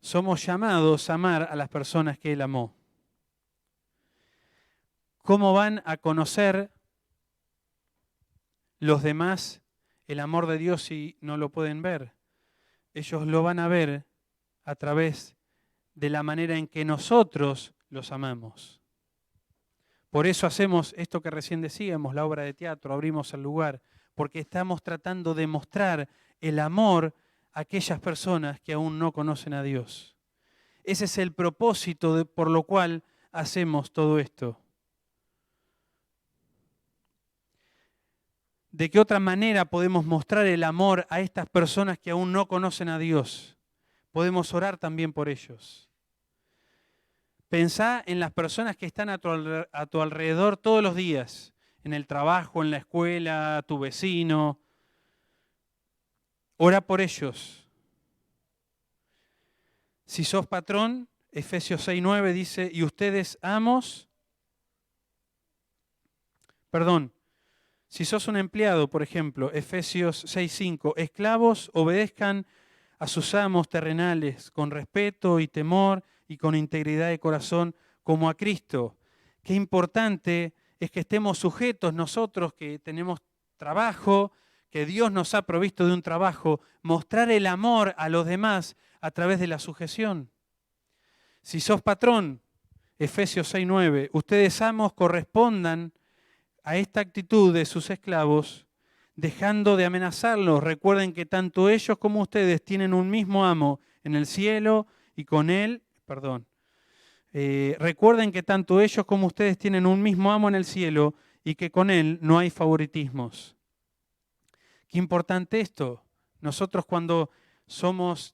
Somos llamados a amar a las personas que Él amó. ¿Cómo van a conocer los demás el amor de Dios si no lo pueden ver? Ellos lo van a ver a través de la manera en que nosotros los amamos. Por eso hacemos esto que recién decíamos, la obra de teatro, abrimos el lugar, porque estamos tratando de mostrar el amor a aquellas personas que aún no conocen a Dios. Ese es el propósito por lo cual hacemos todo esto. ¿De qué otra manera podemos mostrar el amor a estas personas que aún no conocen a Dios? Podemos orar también por ellos. Pensá en las personas que están a tu alrededor todos los días, en el trabajo, en la escuela, tu vecino. Ora por ellos. Si sos patrón, Efesios 6:9 dice, y ustedes si sos un empleado, por ejemplo, Efesios 6:5, esclavos, obedezcan a sus amos terrenales con respeto y temor y con integridad de corazón como a Cristo. Qué importante es que estemos sujetos nosotros que tenemos trabajo, que Dios nos ha provisto de un trabajo, mostrar el amor a los demás a través de la sujeción. Si sos patrón, Efesios 6:9, ustedes amos correspondan a esta actitud de sus esclavos, dejando de amenazarlos. Recuerden que tanto ellos como ustedes tienen un mismo amo en el cielo y con él, recuerden que tanto ellos como ustedes tienen un mismo amo en el cielo y que con él no hay favoritismos. Qué importante esto. Nosotros cuando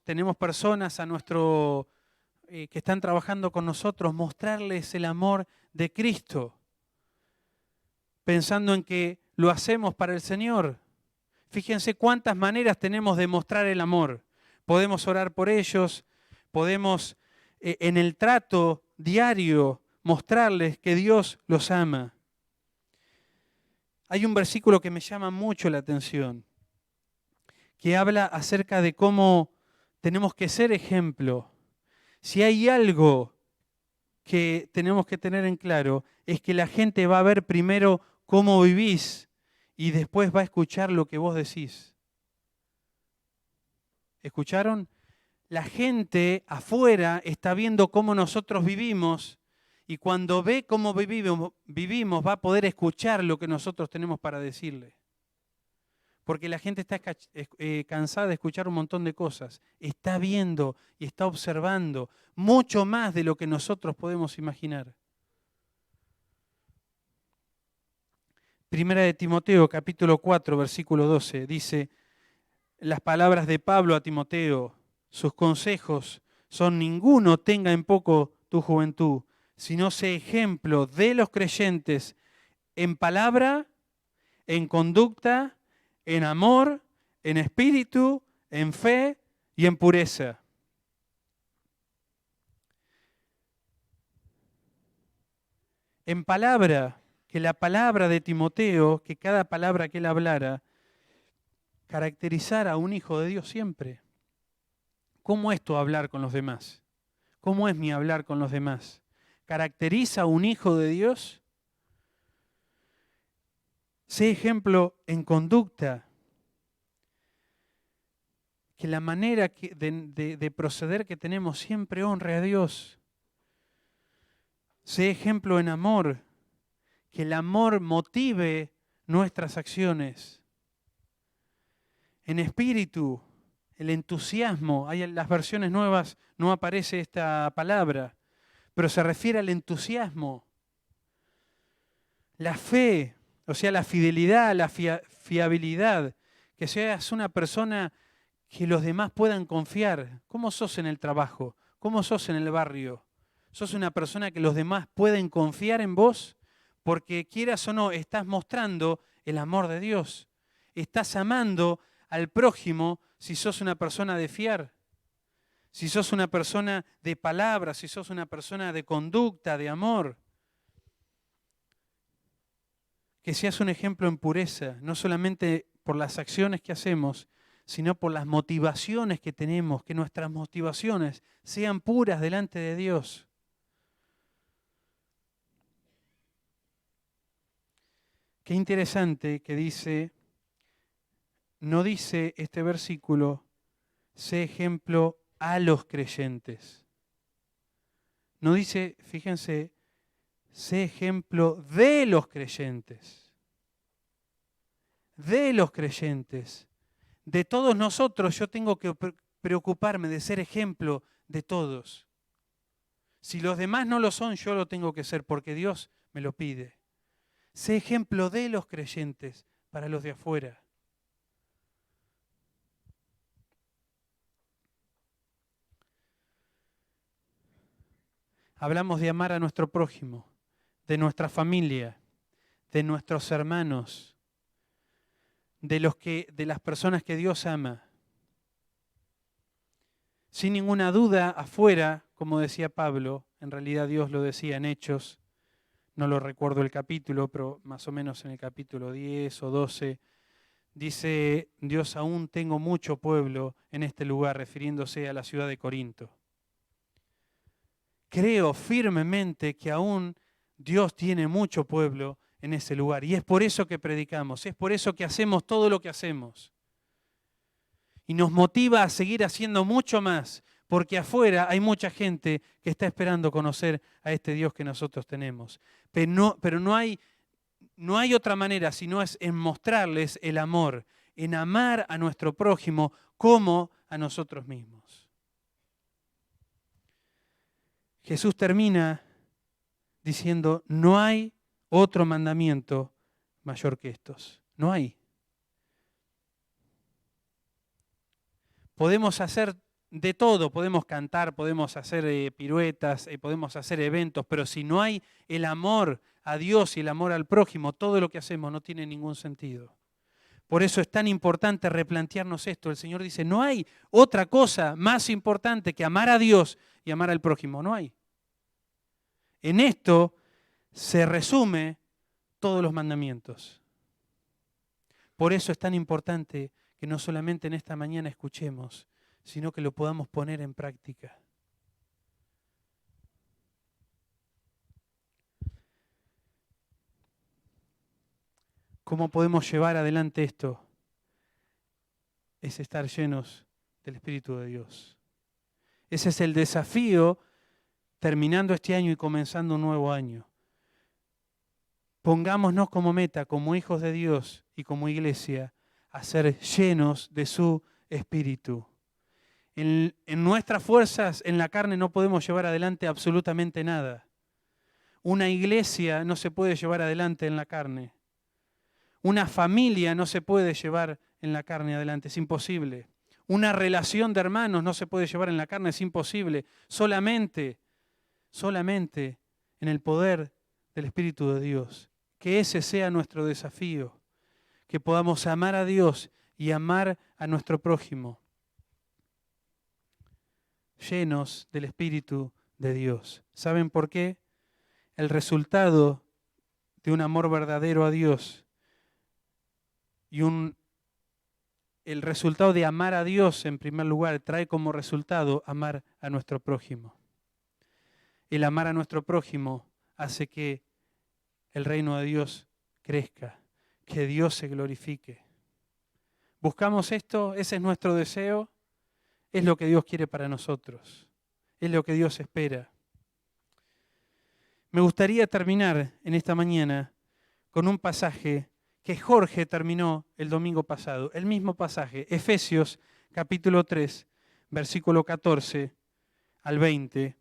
tenemos personas que están trabajando con nosotros, mostrarles el amor de Cristo, pensando en que lo hacemos para el Señor. Fíjense cuántas maneras tenemos de mostrar el amor. Podemos orar por ellos, podemos en el trato diario mostrarles que Dios los ama. Hay un versículo que me llama mucho la atención, que habla acerca de cómo tenemos que ser ejemplo. Si hay algo que tenemos que tener en claro, es que la gente va a ver primero cómo vivís y después va a escuchar lo que vos decís. ¿Escucharon? La gente afuera está viendo cómo nosotros vivimos y cuando ve cómo vivimos va a poder escuchar lo que nosotros tenemos para decirle. Porque la gente está cansada de escuchar un montón de cosas. Está viendo y está observando mucho más de lo que nosotros podemos imaginar. Primera de Timoteo, capítulo 4, versículo 12, dice las palabras de Pablo a Timoteo, sus consejos son: ninguno tenga en poco tu juventud, sino sé ejemplo de los creyentes en palabra, en conducta, en amor, en espíritu, en fe y en pureza. En palabra, que la palabra de Timoteo, que cada palabra que él hablara, caracterizara a un hijo de Dios siempre. ¿Cómo es tu hablar con los demás? ¿Cómo es mi hablar con los demás? ¿Caracteriza a un hijo de Dios? Sé ejemplo en conducta. que la manera de proceder que tenemos siempre honre a Dios. Sé ejemplo en amor, que el amor motive nuestras acciones. En espíritu, el entusiasmo, hay en las versiones nuevas no aparece esta palabra, pero se refiere al entusiasmo. La fe, o sea, la fidelidad, la fiabilidad, que seas una persona que los demás puedan confiar. ¿Cómo sos en el trabajo? ¿Cómo sos en el barrio? ¿Sos una persona que los demás pueden confiar en vos? Porque quieras o no, estás mostrando el amor de Dios. Estás amando al prójimo si sos una persona de fiar. Si sos una persona de palabra, si sos una persona de conducta, de amor. Que seas un ejemplo en pureza, no solamente por las acciones que hacemos, sino por las motivaciones que tenemos, que nuestras motivaciones sean puras delante de Dios. Qué interesante que no dice este versículo, sé ejemplo a los creyentes. No dice, fíjense, sé ejemplo de los creyentes. De los creyentes. De todos nosotros yo tengo que preocuparme de ser ejemplo de todos. Si los demás no lo son, yo lo tengo que ser porque Dios me lo pide. Sé ejemplo de los creyentes para los de afuera. Hablamos de amar a nuestro prójimo, de nuestra familia, de nuestros hermanos, de las personas que Dios ama. Sin ninguna duda, afuera, como decía Pablo, en realidad Dios lo decía en Hechos, no lo recuerdo el capítulo, pero más o menos en el capítulo 10 o 12, dice Dios, aún tengo mucho pueblo en este lugar, refiriéndose a la ciudad de Corinto. Creo firmemente que aún Dios tiene mucho pueblo en ese lugar. Y es por eso que predicamos, es por eso que hacemos todo lo que hacemos. Y nos motiva a seguir haciendo mucho más, porque afuera hay mucha gente que está esperando conocer a este Dios que nosotros tenemos. Pero no hay otra manera, sino es en mostrarles el amor, en amar a nuestro prójimo como a nosotros mismos. Jesús termina diciendo, no hay otro mandamiento mayor que estos. No hay. Podemos hacer de todo, podemos cantar, podemos hacer piruetas, podemos hacer eventos, pero si no hay el amor a Dios y el amor al prójimo, todo lo que hacemos no tiene ningún sentido. Por eso es tan importante replantearnos esto. El Señor dice, no hay otra cosa más importante que amar a Dios y amar al prójimo. No hay. En esto se resume todos los mandamientos. Por eso es tan importante que no solamente en esta mañana escuchemos, sino que lo podamos poner en práctica. ¿Cómo podemos llevar adelante esto? Es estar llenos del Espíritu de Dios. Ese es el desafío terminando este año y comenzando un nuevo año. Pongámonos como meta, como hijos de Dios y como iglesia, a ser llenos de su Espíritu. En nuestras fuerzas, en la carne, no podemos llevar adelante absolutamente nada. Una iglesia no se puede llevar adelante en la carne. Una familia no se puede llevar en la carne adelante, es imposible. Una relación de hermanos no se puede llevar en la carne, es imposible. Solamente en el poder del Espíritu de Dios. Que ese sea nuestro desafío. Que podamos amar a Dios y amar a nuestro prójimo. Llenos del Espíritu de Dios. ¿Saben por qué? El resultado de un amor verdadero a Dios y el resultado de amar a Dios en primer lugar trae como resultado amar a nuestro prójimo. El amar a nuestro prójimo hace que el reino de Dios crezca, que Dios se glorifique. ¿Buscamos esto? ¿Ese es nuestro deseo? es lo que Dios quiere para nosotros, es lo que Dios espera. Me gustaría terminar en esta mañana con un pasaje que Jorge terminó el domingo pasado, el mismo pasaje, Efesios capítulo 3, versículo 14 al 20.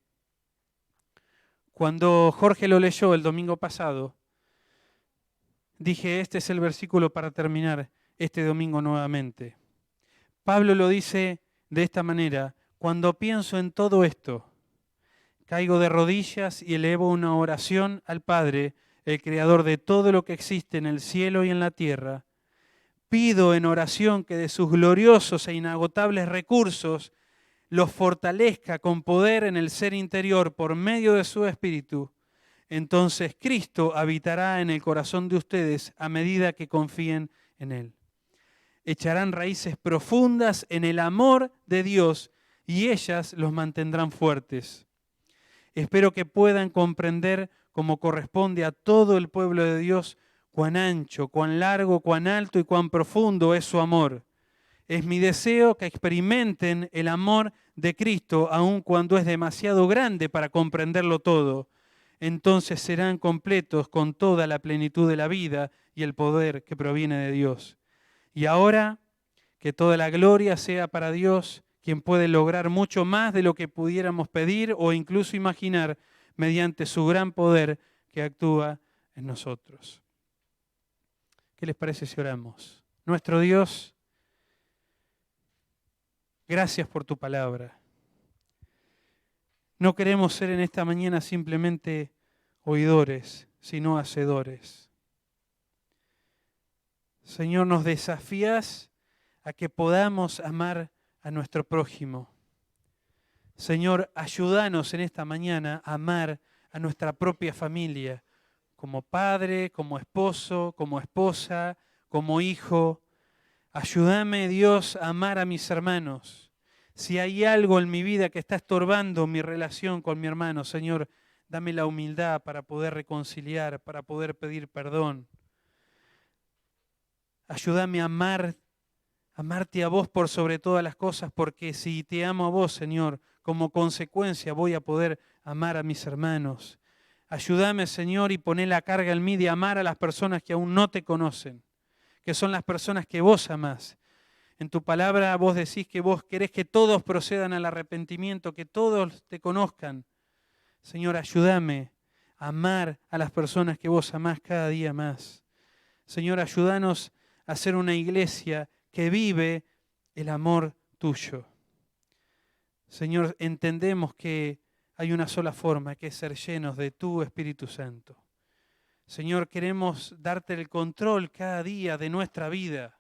Cuando Jorge lo leyó el domingo pasado, dije, este es el versículo para terminar este domingo nuevamente. Pablo lo dice de esta manera: cuando pienso en todo esto, caigo de rodillas y elevo una oración al Padre, el Creador de todo lo que existe en el cielo y en la tierra. Pido en oración que de sus gloriosos e inagotables recursos los fortalezca con poder en el ser interior por medio de su Espíritu. Entonces Cristo habitará en el corazón de ustedes a medida que confíen en Él. Echarán raíces profundas en el amor de Dios y ellas los mantendrán fuertes. Espero que puedan comprender como corresponde a todo el pueblo de Dios cuán ancho, cuán largo, cuán alto y cuán profundo es su amor. Es mi deseo que experimenten el amor de Cristo aun cuando es demasiado grande para comprenderlo todo. Entonces serán completos con toda la plenitud de la vida y el poder que proviene de Dios. Y ahora, que toda la gloria sea para Dios, quien puede lograr mucho más de lo que pudiéramos pedir o incluso imaginar mediante su gran poder que actúa en nosotros. ¿Qué les parece si oramos? Nuestro Dios, gracias por tu palabra. No queremos ser en esta mañana simplemente oidores, sino hacedores. Señor, nos desafías a que podamos amar a nuestro prójimo. Señor, ayúdanos en esta mañana a amar a nuestra propia familia, como padre, como esposo, como esposa, como hijo. Ayúdame, Dios, a amar a mis hermanos. Si hay algo en mi vida que está estorbando mi relación con mi hermano, Señor, dame la humildad para poder reconciliar, para poder pedir perdón. Ayúdame a amarte a vos por sobre todas las cosas, porque si te amo a vos, Señor, como consecuencia voy a poder amar a mis hermanos. Ayúdame, Señor, y poné la carga en mí de amar a las personas que aún no te conocen, que son las personas que vos amás. En tu palabra vos decís que vos querés que todos procedan al arrepentimiento, que todos te conozcan. Señor, ayúdame a amar a las personas que vos amás cada día más. Señor, ayúdanos a ser una iglesia que vive el amor tuyo. Señor, entendemos que hay una sola forma, que es ser llenos de tu Espíritu Santo. Señor, queremos darte el control cada día de nuestra vida.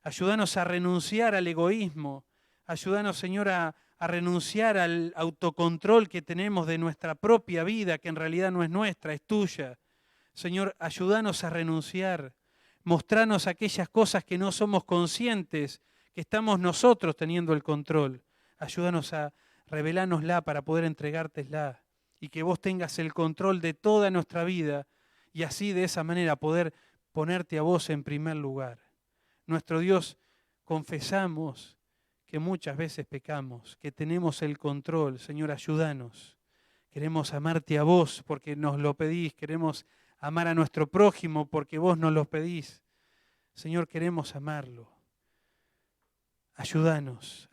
Ayúdanos a renunciar al egoísmo. Ayúdanos, Señor, a renunciar al autocontrol que tenemos de nuestra propia vida, que en realidad no es nuestra, es tuya. Señor, ayúdanos a renunciar. Mostranos aquellas cosas que no somos conscientes, que estamos nosotros teniendo el control. Ayúdanos a revelárnosla para poder entregártela y que vos tengas el control de toda nuestra vida y así de esa manera poder ponerte a vos en primer lugar. Nuestro Dios, confesamos que muchas veces pecamos, que tenemos el control. Señor, ayúdanos. Queremos amarte a vos porque nos lo pedís, queremos amar a nuestro prójimo porque vos nos lo pedís. Señor, queremos amarlo. Ayúdanos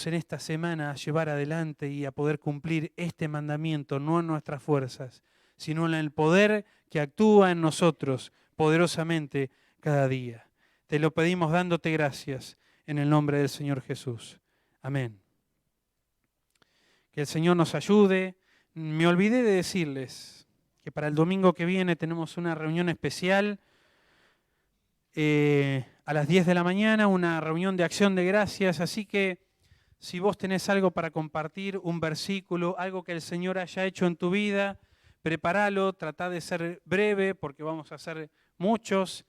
en esta semana a llevar adelante y a poder cumplir este mandamiento, no en nuestras fuerzas, sino en el poder que actúa en nosotros poderosamente cada día. Te lo pedimos dándote gracias en el nombre del Señor Jesús. Amén. Que el Señor nos ayude. Me olvidé de decirles que para el domingo que viene tenemos una reunión especial a las 10 de la mañana, una reunión de acción de gracias, así que si vos tenés algo para compartir, un versículo, algo que el Señor haya hecho en tu vida, prepáralo, tratá de ser breve porque vamos a hacer muchos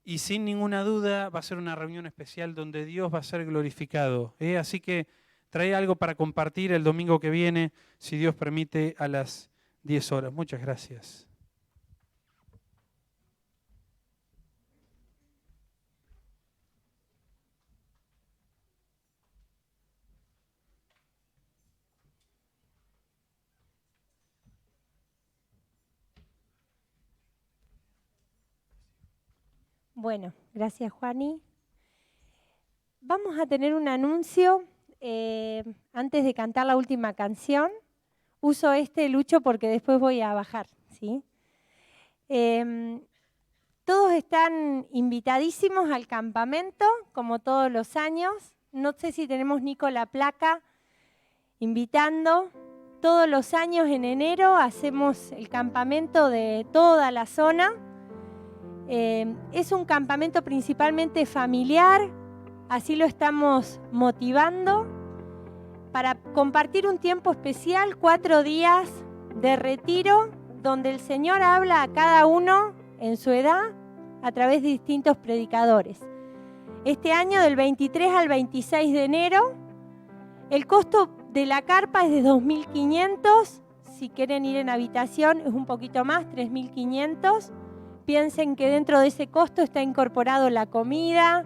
y sin ninguna duda va a ser una reunión especial donde Dios va a ser glorificado. Así que trae algo para compartir el domingo que viene, si Dios permite, a las 10 horas. Muchas gracias. Bueno, gracias, Juani. Vamos a tener un anuncio antes de cantar la última canción. Uso Lucho, porque después voy a bajar, ¿sí? Todos están invitadísimos al campamento, como todos los años. No sé si tenemos, Nico, la placa invitando. Todos los años en enero hacemos el campamento de toda la zona. Es un campamento principalmente familiar, así lo estamos motivando para compartir un tiempo especial, 4 días de retiro, donde el Señor habla a cada uno en su edad a través de distintos predicadores. Este año, del 23 al 26 de enero, el costo de la carpa es de 2.500. Si quieren ir en habitación es un poquito más, 3.500. Piensen que dentro de ese costo está incorporado la comida,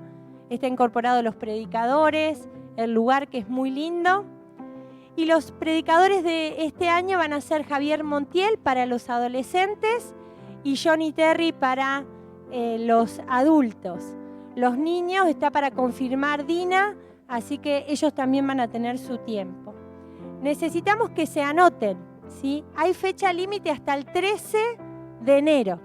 está incorporado los predicadores, el lugar, que es muy lindo. Y los predicadores de este año van a ser Javier Montiel para los adolescentes y Johnny Terry para los adultos. Los niños está para confirmar Dina, así que ellos también van a tener su tiempo. Necesitamos que se anoten, ¿sí? Hay fecha límite hasta el 13 de enero.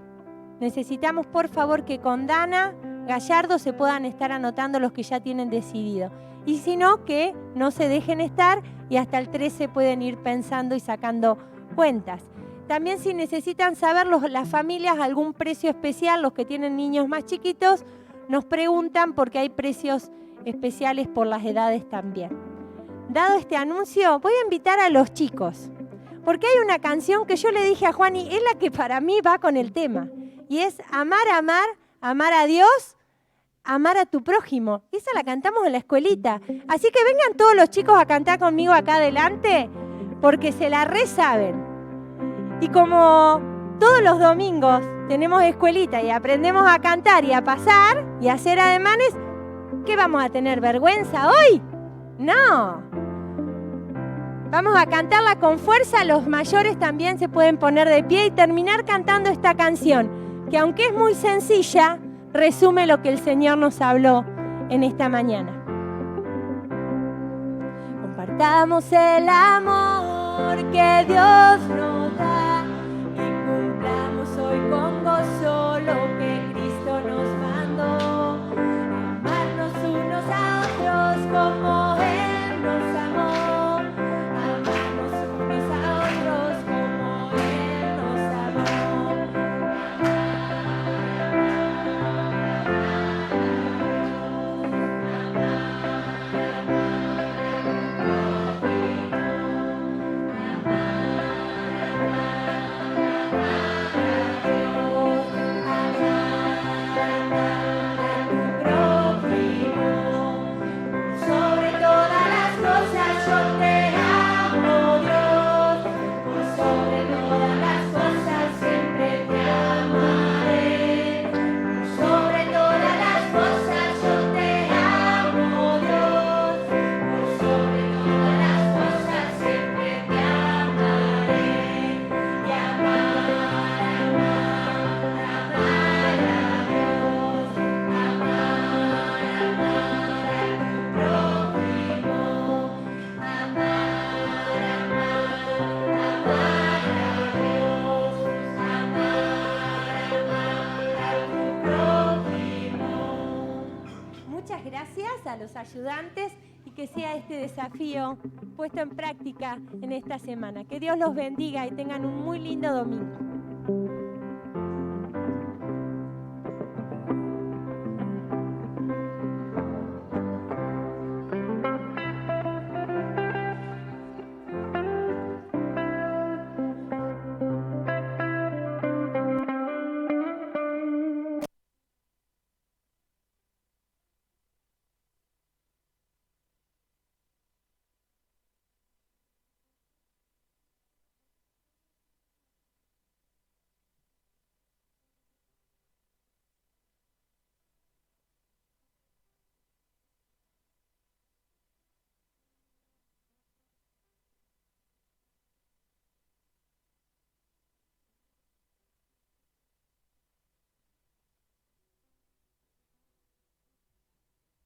Necesitamos, por favor, que con Dana Gallardo se puedan estar anotando los que ya tienen decidido. Y si no, que no se dejen estar y hasta el 13 pueden ir pensando y sacando cuentas. También, si necesitan saber las familias algún precio especial, los que tienen niños más chiquitos, nos preguntan porque hay precios especiales por las edades también. Dado este anuncio, voy a invitar a los chicos, porque hay una canción que yo le dije a Juani, es la que para mí va con el tema, y es amar, amar, amar a Dios, amar a tu prójimo. Esa la cantamos en la escuelita. Así que vengan todos los chicos a cantar conmigo acá adelante, porque se la re saben. Y como todos los domingos tenemos escuelita y aprendemos a cantar y a pasar y a hacer ademanes, ¿qué vamos a tener vergüenza hoy? No. Vamos a cantarla con fuerza. Los mayores también se pueden poner de pie y terminar cantando esta canción, que aunque es muy sencilla, resume lo que el Señor nos habló en esta mañana. Compartamos el amor que Dios nos da y cumplamos hoy con gozo lo que Cristo nos mandó. Amarnos unos a otros como Él nos amó. Amarnos unos a otros como Él nos amó. Muchas gracias a los ayudantes y que sea este desafío puesto en práctica en esta semana. Que Dios los bendiga y tengan un muy lindo domingo.